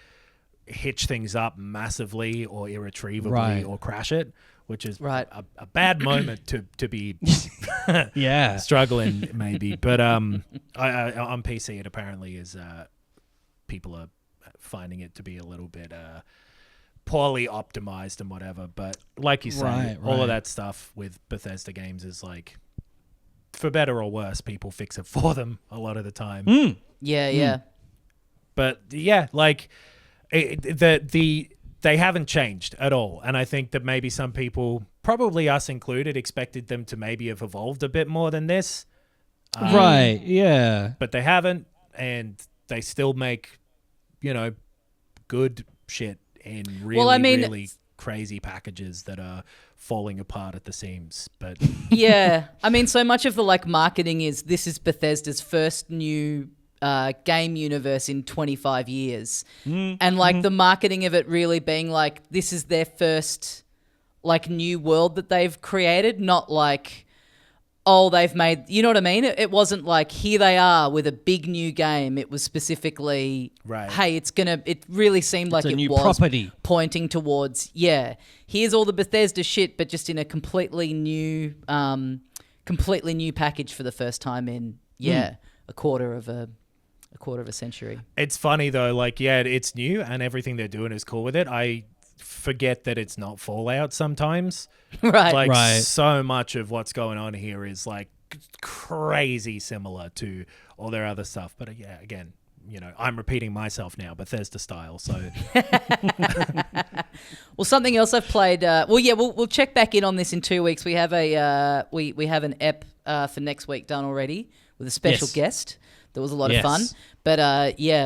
hitch things up massively or irretrievably or crash it, which is a bad moment to be struggling maybe. But on PC it apparently is people are finding it to be a little bit poorly optimized and whatever. But like you say, all of that stuff with Bethesda games is like, for better or worse, people fix it for them a lot of the time. But like they haven't changed at all. And I think that maybe some people, probably us included, expected them to maybe have evolved a bit more than this. But they haven't, and they still make, good shit in really crazy packages that are falling apart at the seams. But so much of the like marketing is this is Bethesda's first new game universe in 25 years. And like the marketing of it really being like this is their first like new world that they've created, not like they've made, you know what I mean? It wasn't like here they are with a big new game. It was specifically hey, it really seemed like it was property pointing towards here's all the Bethesda shit, but just in a completely new package for the first time in a quarter of a century. It's funny though, like it's new and everything they're doing is cool with it. I forget that it's not Fallout sometimes. So much of what's going on here is like crazy similar to all their other stuff. But again, I'm repeating myself now, Bethesda style. So, well, something else I've played. We'll check back in on this in 2 weeks. We have we have an ep for next week done already with a special guest. That was a lot of fun. But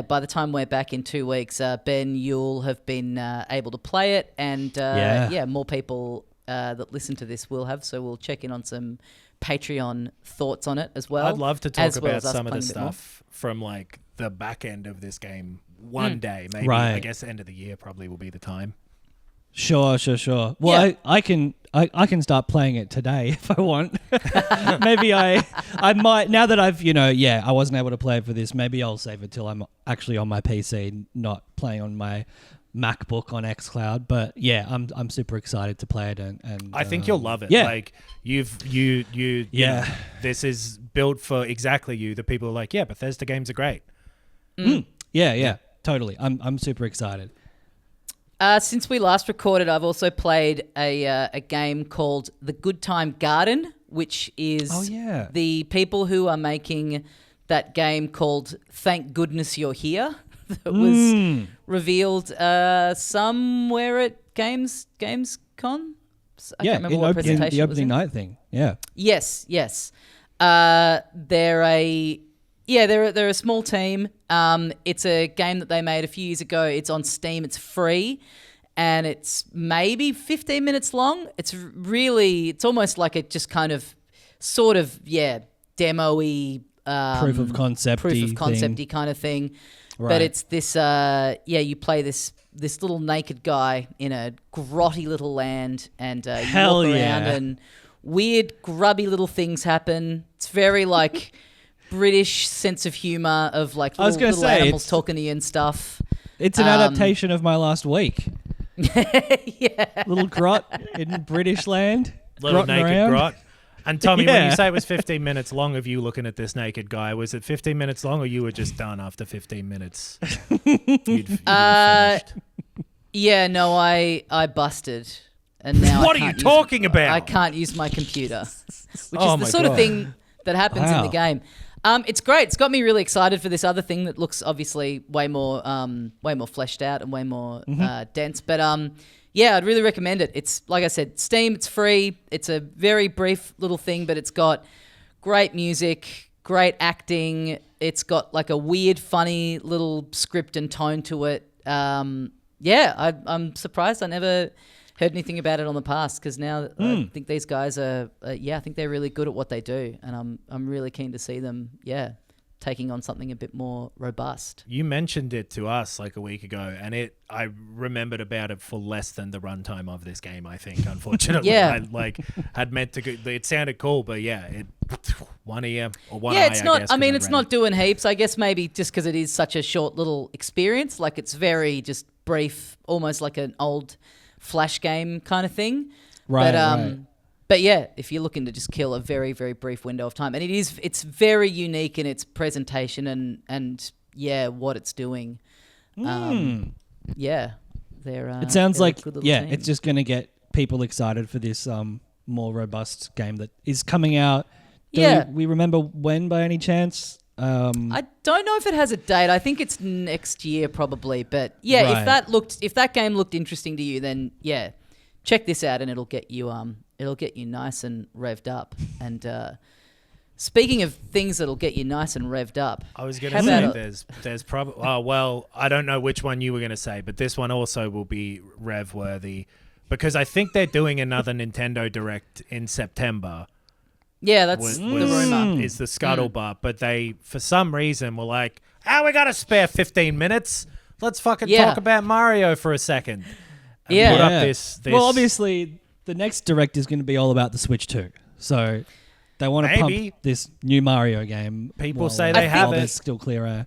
by the time we're back in 2 weeks, Ben, you'll have been able to play it, and more people that listen to this will have. So we'll check in on some Patreon thoughts on it as well. I'd love to talk about some of the stuff from like the back end of this game one day. Maybe I guess end of the year probably will be the time. Sure. Well, I can start playing it today if I want. Maybe I might, now that I've, I wasn't able to play it for this, maybe I'll save it till I'm actually on my PC, not playing on my MacBook on xCloud. But I'm super excited to play it, and I think you'll love it. Like you this is built for exactly you. The people are like, Bethesda games are great. Totally. I'm super excited. Since we last recorded, I've also played a game called The Good Time Garden, which is the people who are making that game called Thank Goodness You're Here. that was revealed somewhere at Gamescom. I can't remember what presentation the it was opening in. night thing. Yeah. Yes. They're a small team. It's a game that they made a few years ago. It's on Steam. It's free, and it's maybe 15 minutes long. It's almost like a just kind of, sort of, demo-y. Proof of concept-y kind of thing. Right. But it's this, you play this little naked guy in a grotty little land, and you walk around and weird, grubby little things happen. It's very like British sense of humor of like little animals talking to you and stuff. It's an adaptation of My Last Week. Yeah. Little grot in British land. Little naked around. grot. And Tommy, when you say it was 15 minutes long of you looking at this naked guy, was it 15 minutes long or you were just done after 15 minutes? You'd finished. Yeah, no, I busted. And now What are you talking about? I can't use my computer, which is the sort of thing that happens in the game. It's great. It's got me really excited for this other thing that looks obviously way more fleshed out and way more dense. But I'd really recommend it. It's like I said, Steam. It's free. It's a very brief little thing, but it's got great music, great acting. It's got like a weird, funny little script and tone to it. I'm surprised I never heard anything about it on the past, because now I think these guys are, I think they're really good at what they do, and I'm really keen to see them, taking on something a bit more robust. You mentioned it to us like a week ago, and I remembered about it for less than the runtime of this game, I think, unfortunately. I had meant to go, it sounded cool, but it one ear or one eye, it's not, I guess. It's not doing heaps. I guess maybe just because it is such a short little experience, like it's very just brief, almost like an old Flash game kind of thing. Right. But if you're looking to just kill a very, very brief window of time, and it's very unique in its presentation and what it's doing. It sounds like team. it's just going to get people excited for this more robust game that is coming out. Do we remember when, by any chance? I don't know if it has a date. I think it's next year probably. But if that game looked interesting to you, then check this out and it'll get you nice and revved up. And speaking of things that'll get you nice and revved up, I was going to say there's probably I don't know which one you were going to say, but this one also will be rev worthy, because I think they're doing another Nintendo Direct in September. Yeah, that's the rumor. Is the scuttlebutt, but they, for some reason, were like, we got to spare 15 minutes. Let's fucking talk about Mario for a second. And put up this. Well, obviously, the next Direct is going to be all about the Switch 2. So they want to pump this new Mario game. People say they have it. There's still clear air.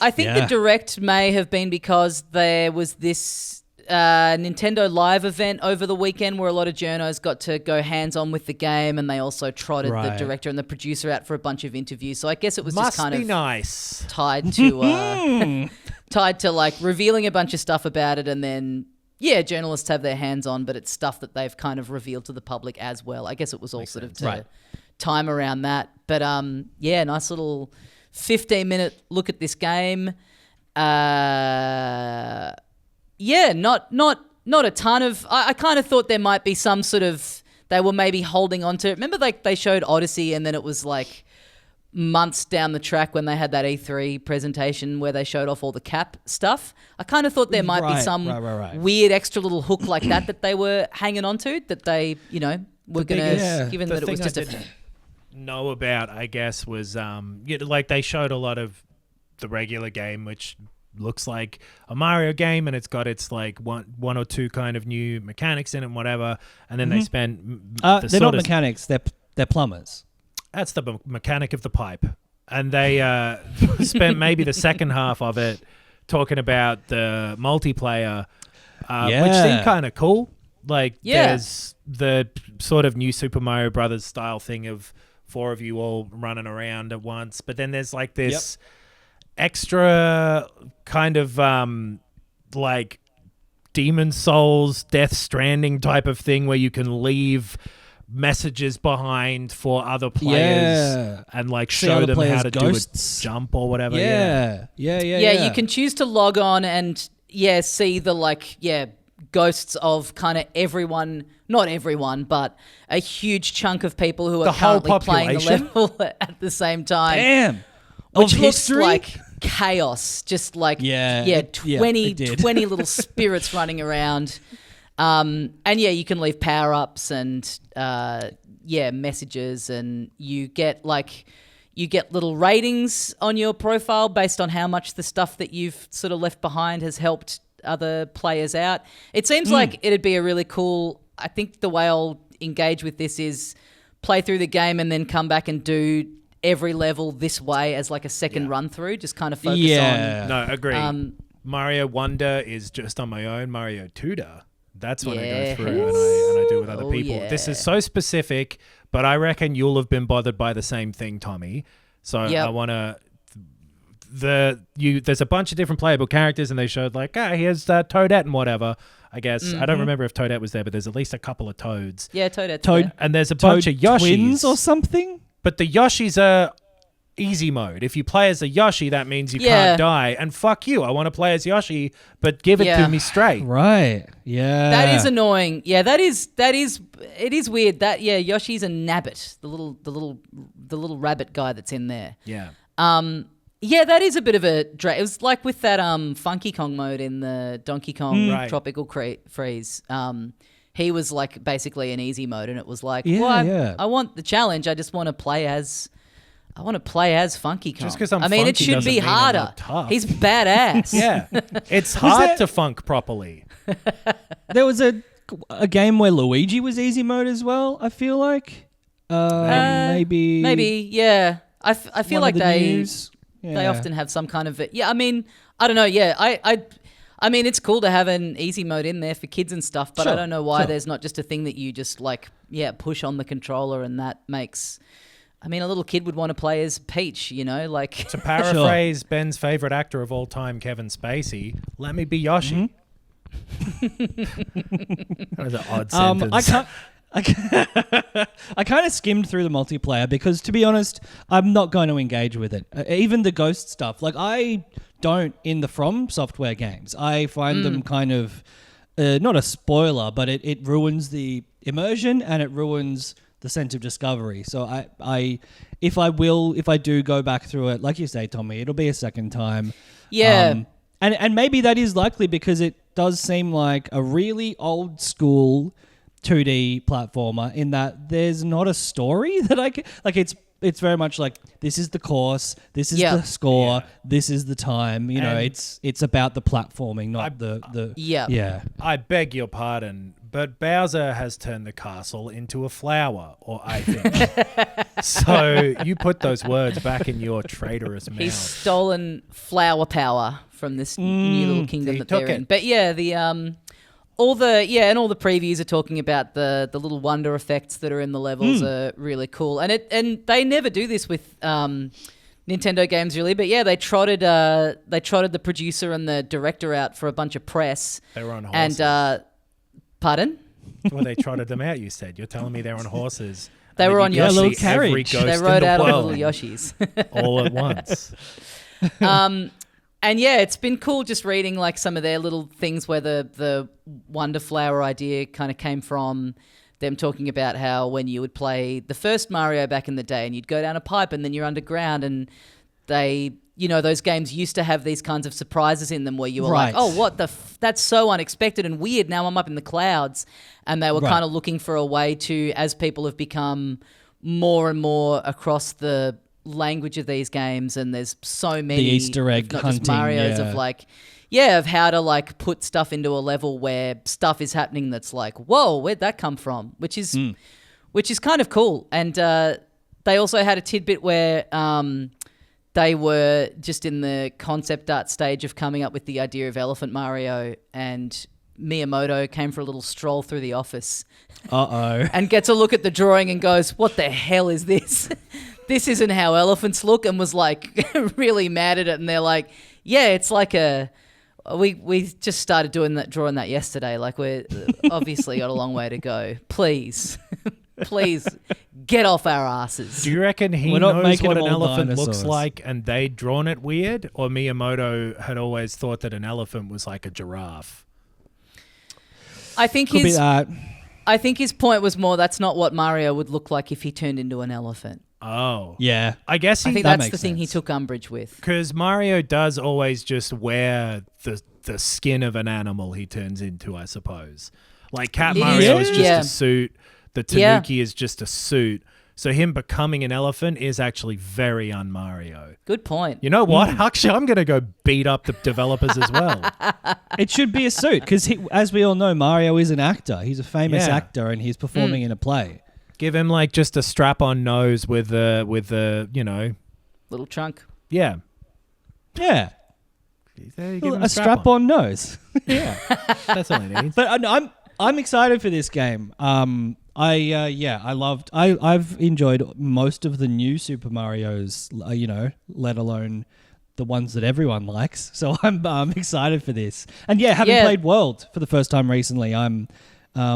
I think the Direct may have been because there was this Nintendo Live event over the weekend where a lot of journos got to go hands-on with the game, and they also trotted the director and the producer out for a bunch of interviews. So I guess it was just kind of nice. tied to like revealing a bunch of stuff about it, and then journalists have their hands on, but it's stuff that they've kind of revealed to the public as well. I guess it was all sort of to time around that. But nice little 15-minute look at this game. Not a ton of. I kind of thought there might be some sort of. They were maybe holding on to it. Remember, like they showed Odyssey, and then it was like months down the track when they had that E3 presentation where they showed off all the Cap stuff. I kind of thought there might be some weird extra little hook like that they were hanging on to, that they, were going to, given that it was just know about, I guess, was like they showed a lot of the regular game, which looks like a Mario game, and it's got its like one or two kind of new mechanics in it and whatever, and then they spent they're not mechanics, they're plumbers. That's the mechanic of the pipe. And they spent maybe the second half of it talking about the multiplayer, which seemed kind of cool. Like there's the sort of new Super Mario Brothers style thing of 4 of you all running around at once, but then there's like this extra kind of like Demon Souls, Death Stranding type of thing where you can leave messages behind for other players and like See show other them how players' to ghosts. do a jump or whatever. Yeah, You can choose to log on and see the ghosts of kind of everyone, not everyone, but a huge chunk of people who are currently playing the level at the same time. Damn. Which Of looks history? like chaos, just like 20 little spirits running around. And you can leave power-ups and messages, and you get little ratings on your profile based on how much the stuff that you've sort of left behind has helped other players out. It seems like it'd be a really cool, I think the way I'll engage with this is play through the game and then come back and do every level this way as like a second run through, just kind of focus on. No, agree. Mario Wonder is just on my own. Mario Tutor, that's when I go through and I do it with other people. Yeah. This is so specific, but I reckon you'll have been bothered by the same thing, Tommy. So I want to... There's a bunch of different playable characters, and they showed like, here's Toadette and whatever. I guess I don't remember if Toadette was there, but there's at least a couple of Toads. Yeah, Toadette's there. And there's a bunch of Yoshis twins or something. But the Yoshis are easy mode. If you play as a Yoshi, that means you can't die. And fuck you, I want to play as Yoshi, but give it to me straight. Right. Yeah. That is annoying. Yeah, it is weird. That Yoshi's a nabbit, the little rabbit guy that's in there. Yeah. That is a bit of a drag. It was like with that Funky Kong mode in the Donkey Kong Tropical Freeze. He was like basically an easy mode, and it was like, I want the challenge. I just want to play as Funky Kong. Just because I'm it funky should doesn't be mean I'm harder. not tough. He's badass. Yeah. It's hard to funk properly. There was a game where Luigi was easy mode as well, I feel like. Maybe, yeah. I feel like they they often have some kind of I don't know. Yeah, I mean, it's cool to have an easy mode in there for kids and stuff, but I don't know why there's not just a thing that you just push on the controller, and that makes. I mean, a little kid would want to play as Peach, To paraphrase Ben's favorite actor of all time, Kevin Spacey, let me be Yoshi. That was an odd sentence. I kind of skimmed through the multiplayer because, to be honest, I'm not going to engage with it. Even the ghost stuff. Like, I don't in the From Software games. I find them kind of, not a spoiler, but it ruins the immersion and it ruins the sense of discovery. So if I do go back through it, like you say, Tommy, it'll be a second time. Yeah. And maybe that is likely because it does seem like a really old school 2D platformer in that there's not a story that I can... Like, it's very much like, this is the course, this is the score, this is the time. You know, it's about the platforming, not the... Yeah. I beg your pardon, but Bowser has turned the castle into a flower, or I think. So you put those words back in your traitorous mouth. He's stolen flower power from this new little kingdom that they're in. But all the previews are talking about the little wonder effects that are in the levels are really cool, and they never do this with Nintendo games really. But they trotted the producer and the director out for a bunch of press. They were on horses. And pardon? Well, they trotted them out. You said you're telling me they're on horses. They were on Yoshi. little carriage. They rode out on little Yoshis all at once. And it's been cool just reading like some of their little things where the Wonder Flower idea kind of came from them talking about how when you would play the first Mario back in the day and you'd go down a pipe and then you're underground, and they, those games used to have these kinds of surprises in them where you were like, oh, what that's so unexpected and weird. Now I'm up in the clouds. And they were kind of looking for a way to, as people have become more and more across the language of these games, and there's so many the Easter egg not hunting, just Mario's of how to like put stuff into a level where stuff is happening that's like, whoa, where'd that come from? Which is kind of cool. And they also had a tidbit where they were just in the concept art stage of coming up with the idea of Elephant Mario, and Miyamoto came for a little stroll through the office. And gets a look at the drawing and goes, what the hell is this? This isn't how elephants look, and was like really mad at it. And they're like, it's like we just started drawing that yesterday. Like, we're obviously got a long way to go. Please. Please get off our asses. Do you reckon he We're not knows making what them an all elephant looks dinosaurs. like and they'd drawn it weird? Or Miyamoto had always thought that an elephant was like a giraffe? I think Could be that. I think his point was more that's not what Mario would look like if he turned into an elephant. Oh. Yeah. I guess I think that that's the makes thing he sense. took umbrage with. because Mario does always just wear the skin of an animal he turns into, I suppose. Like Cat Mario is just Yeah. a suit. The Tanuki is just a suit. So him becoming an elephant is actually very un-Mario. Good point. You know what? Actually, I'm going to go beat up the developers as well. It should be a suit because, as we all know, Mario is an actor. He's a famous Yeah. actor, and he's performing in a play. Give him like just a strap-on nose with the Little chunk. yeah. Yeah, There you give him a strap-on nose. Yeah, that's all he needs. But I'm excited for this game. I've enjoyed most of the new Super Mario's. Let alone the ones that everyone likes. So I'm excited for this. And having played World for the first time recently, I'm all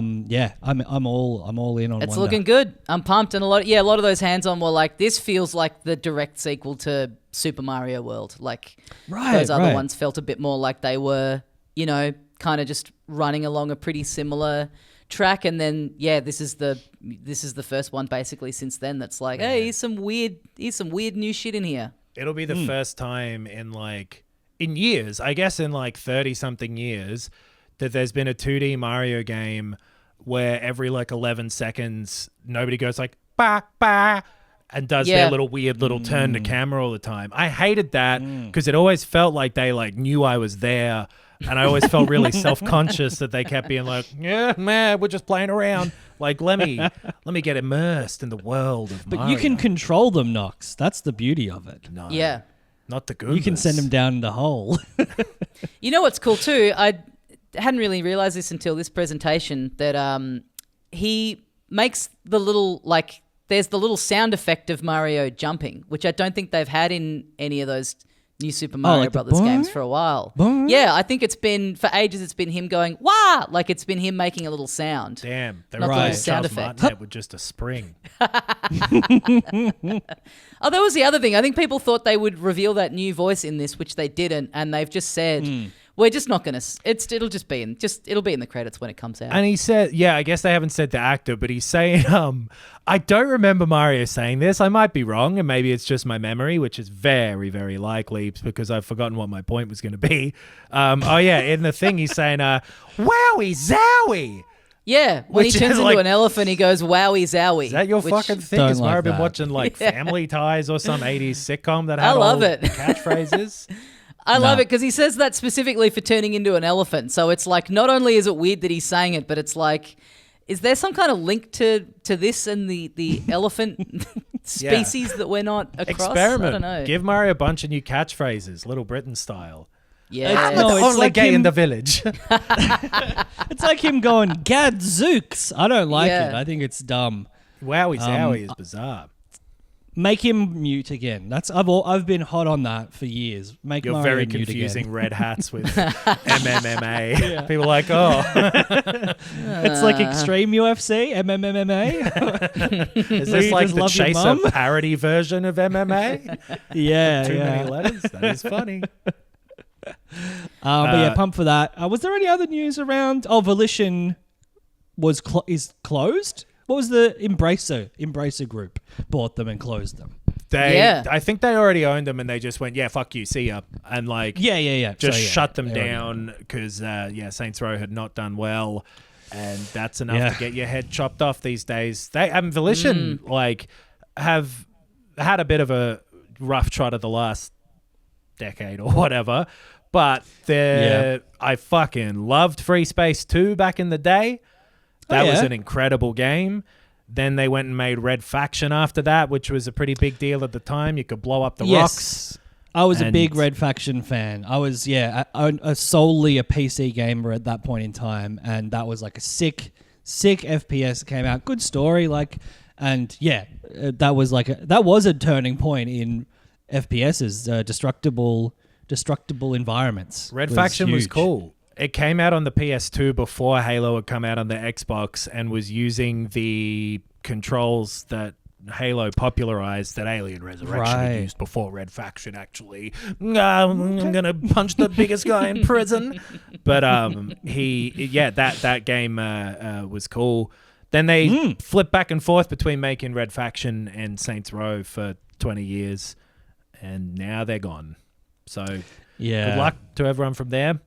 in on. It's Wonder. looking good. I'm pumped, and a lot of those hands-on were like, this feels like the direct sequel to Super Mario World. Like those other ones felt a bit more like they were, kind of just running along a pretty similar track. And then this is the first one basically since then that's like, hey, here's some weird new shit in here. It'll be the first time in years, I guess in 30 something years, that there's been a 2D Mario game where every 11 seconds nobody goes like ba ba and does their little weird little turn to camera all the time. I hated that because it always felt like they knew I was there, and I always felt really self-conscious that they kept being like, yeah, man, we're just playing around. Like, let me get immersed in the world of Mario. But you can control them, Nox. That's the beauty of it. No, Yeah. not the good. You can send them down the hole. You know what's cool too? I hadn't really realized this until this presentation that he makes the little there's the little sound effect of Mario jumping, which I don't think they've had in any of those new Super Mario the Brothers boing, games for a while. boing. Yeah, I think it's been for ages. It's been him going wah, like it's been him making a little sound. Damn, they Not were the right. sound Charles effect. Martinet with just a spring. Oh, that was the other thing. I think people thought they would reveal that new voice in this, which they didn't, and they've just said we're just not going to. It'll be in the credits when it comes out. And he said, I guess they haven't said the actor, but he's saying, I don't remember Mario saying this. I might be wrong, and maybe it's just my memory, which is very, very likely because I've forgotten what my point was going to be. In the thing he's saying, wowie zowie. Yeah, when he Which turns is into an elephant, he goes wowie zowie. Is that your fucking thing? Don't Has Mario like been that. watching Family Ties or some 80s sitcom that had I love all it. the catchphrases? I love it because he says that specifically for turning into an elephant. So it's like, not only is it weird that he's saying it, but it's like, is there some kind of link to this and the elephant species that we're not across? Experiment. I don't know. Give Mario a bunch of new catchphrases, Little Britain style. Yeah. No, the it's only like gay in him- the village. It's like him going, Gadzooks. I don't like Yeah. it. I think it's dumb. Wowie zowie is bizarre. Make him mute again. I've been hot on that for years. Make You're Mario very mute confusing again. red hats with MMMA. People are like, It's like extreme UFC, MMMA. is Where this you like just the love your Chaser mum? parody version of MMA? Yeah, Too yeah. many letters? That is funny. Pump for that. Was there any other news around? Oh, Volition is closed. What was the Embracer group bought them and closed them? I think they already owned them and they just went, yeah, fuck you, see ya. And just shut them down because, Saints Row had not done well. And that's enough to get your head chopped off these days. Volition have had a bit of a rough trot of the last decade or whatever. But I fucking loved Free Space 2 back in the day. That was an incredible game. Then they went and made Red Faction after that, which was a pretty big deal at the time. You could blow up the rocks. I was a big Red Faction fan. I was, solely a PC gamer at that point in time. And that was like a sick FPS that came out. Good story. That was a turning point in FPS's destructible environments. Red Faction was cool. It came out on the PS2 before Halo had come out on the Xbox and was using the controls that Halo popularized that Alien Resurrection had used before Red Faction actually. I'm gonna punch the biggest guy in prison. But that game was cool. Then they flipped back and forth between making Red Faction and Saints Row for 20 years, and now they're gone. So good luck to everyone from there.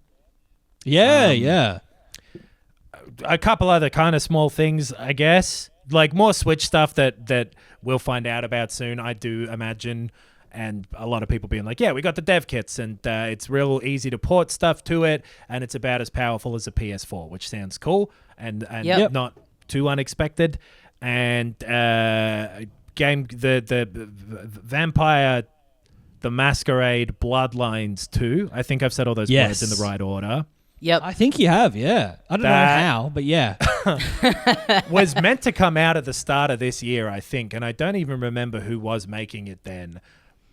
A couple other kind of small things, I guess. Like more Switch stuff that we'll find out about soon, I do imagine. And a lot of people being like, yeah, we got the dev kits and it's real easy to port stuff to it. And it's about as powerful as a PS4, which sounds cool and not too unexpected. And the Vampire the Masquerade Bloodlines 2. I think I've said all those words in the right order. Yep. I think you have, yeah. I don't know how, but yeah. Was meant to come out at the start of this year, I think, and I don't even remember who was making it then.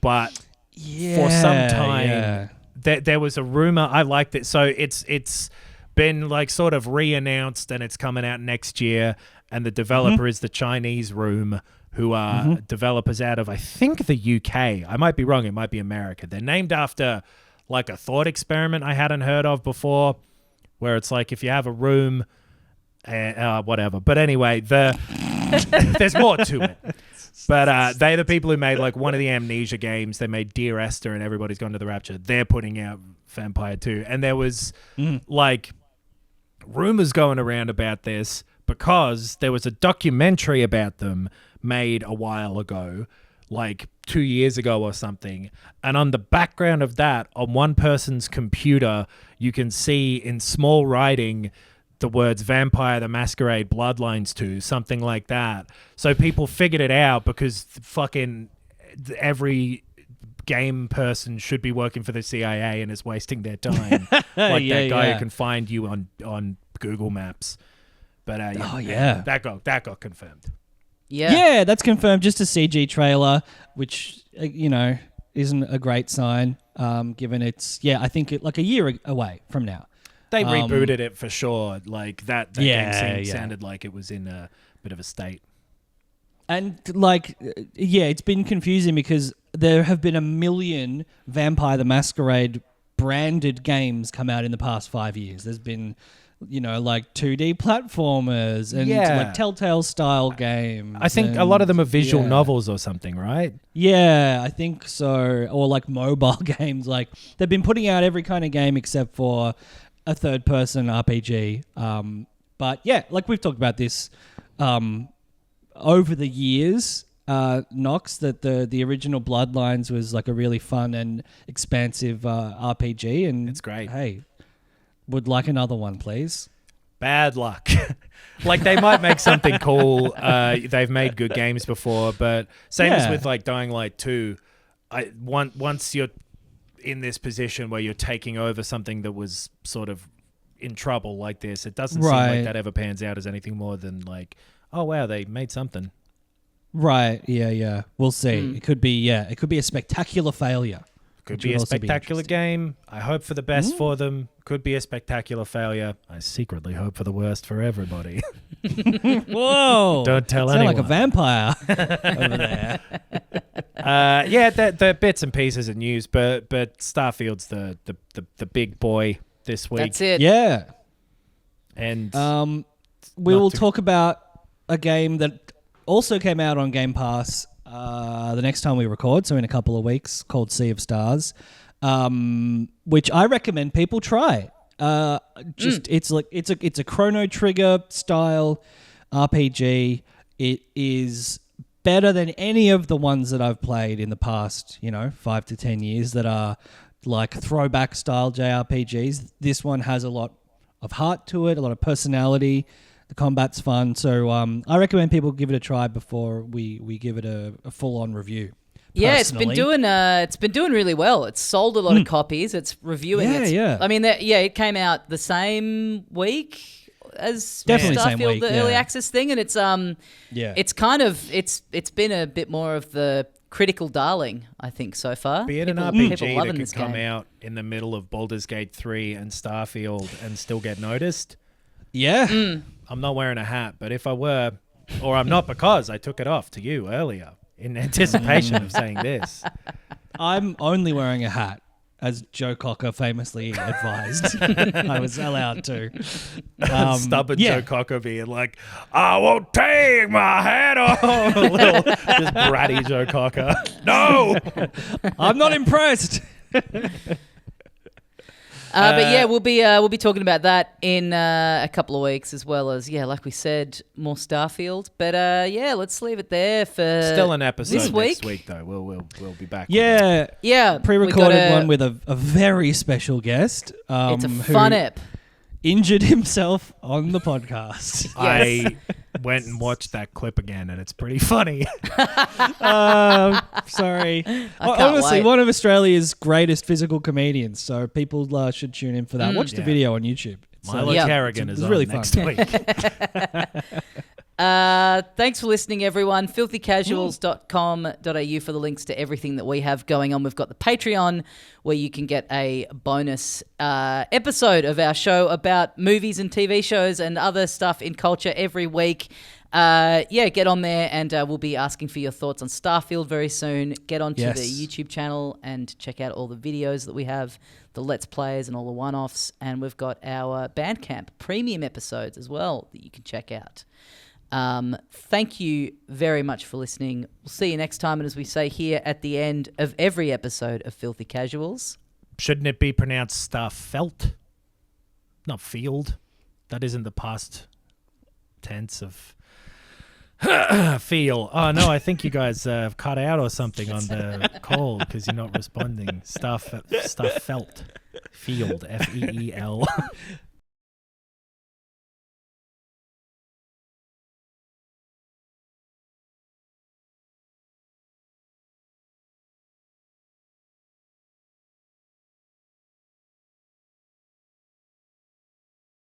But for some time, there was a rumor. I liked it. So it's been like sort of re-announced, and it's coming out next year, and the developer is the Chinese Room, who are developers out of, I think, the UK. I might be wrong. It might be America. They're named after like a thought experiment I hadn't heard of before, where it's like if you have a room, whatever. But anyway, there's more to it. But they're the people who made like one of the Amnesia games. They made Dear Esther and Everybody's Gone to the Rapture. They're putting out Vampire 2. And there was like rumors going around about this because there was a documentary about them made a while ago, like 2 years ago or something. And on the background of that, on one person's computer, you can see in small writing the words Vampire the Masquerade Bloodlines 2, something like that. So people figured it out because fucking every game person should be working for the CIA and is wasting their time. Like that guy who can find you on Google Maps. But that got confirmed. Yeah, that's confirmed. Just a CG trailer, which isn't a great sign, given it's I think like a year away from now. They rebooted it for sure. Like that game sounded like it was in a bit of a state. And like, it's been confusing because there have been 1 million Vampire the Masquerade branded games come out in the past 5 years. There's been like 2D platformers and like Telltale style games. I think a lot of them are visual novels or something, right? Yeah, I think so. Or like mobile games. Like they've been putting out every kind of game except for a third person RPG. But yeah, like we've talked about this over the years, Nox, that the original Bloodlines was like a really fun and expansive RPG. And it's great. Hey, would like another one, please. Bad luck. Like they might make something cool. They've made good games before, but same as with like Dying Light 2. Once you're in this position where you're taking over something that was sort of in trouble like this, it doesn't seem like that ever pans out as anything more than like, oh wow, they made something. Right. Yeah. We'll see. It could be a spectacular failure. Could be a spectacular game. I hope for the best for them. Could be a spectacular failure. I secretly hope for the worst for everybody. Whoa! Don't tell Sound anyone. like a vampire over there. The bits and pieces of news, but Starfield's the big boy this week. That's it. Yeah. And we will talk about a game that also came out on Game Pass the next time we record, so in a couple of weeks, called Sea of Stars, which I recommend people try. It's a Chrono Trigger style RPG. It is better than any of the ones that I've played in the past, 5 to 10 years that are like throwback style JRPGs. This one has a lot of heart to it, a lot of personality. The combat's fun, so I recommend people give it a try before we give it a full-on review. Yeah, it's been doing really well. It's sold a lot of copies. It's reviewing. I mean, it came out the same week as definitely Starfield, same week, the early access thing, and it's it's been a bit more of the critical darling, I think, so far. Be it an RPG that could come out in the middle of Baldur's Gate 3 and Starfield and still get noticed. Yeah. I'm not wearing a hat, but if I were, Or I'm not because I took it off to you earlier in anticipation of saying this. I'm only wearing a hat, as Joe Cocker famously advised. I was allowed to. Stubborn Joe Cocker being like, I won't take my hat off. Little, just bratty Joe Cocker. No! I'm not impressed. But yeah, we'll be talking about that in a couple of weeks, as well as like we said, more Starfield. But let's leave it there for still an episode this week. Next week though. We'll be back. Yeah, pre-recorded one with a very special guest. It's a fun ep. Injured himself on the podcast. I went and watched that clip again, and it's pretty funny. Sorry. Honestly, one of Australia's greatest physical comedians, so people should tune in for that. Watch the video on YouTube. Milo Kerrigan is really on fun. next week. Thanks for listening, everyone. filthycasuals.com.au for the links to everything that we have going on. We've got the Patreon, where you can get a bonus episode of our show about movies and TV shows and other stuff in culture every week. Get on there, and we'll be asking for your thoughts on Starfield very soon. Get onto the YouTube channel and check out all the videos that we have, the Let's Plays and all the one-offs. And we've got our Bandcamp premium episodes as well that you can check out. Thank you very much for listening. We'll see you next time. And as we say here at the end of every episode of Filthy Casuals, shouldn't it be pronounced Starfelt? Not field. That isn't the past tense of feel. Oh no, I think you guys have cut out or something on the call because you're not responding. Starfelt. Field. FEEL.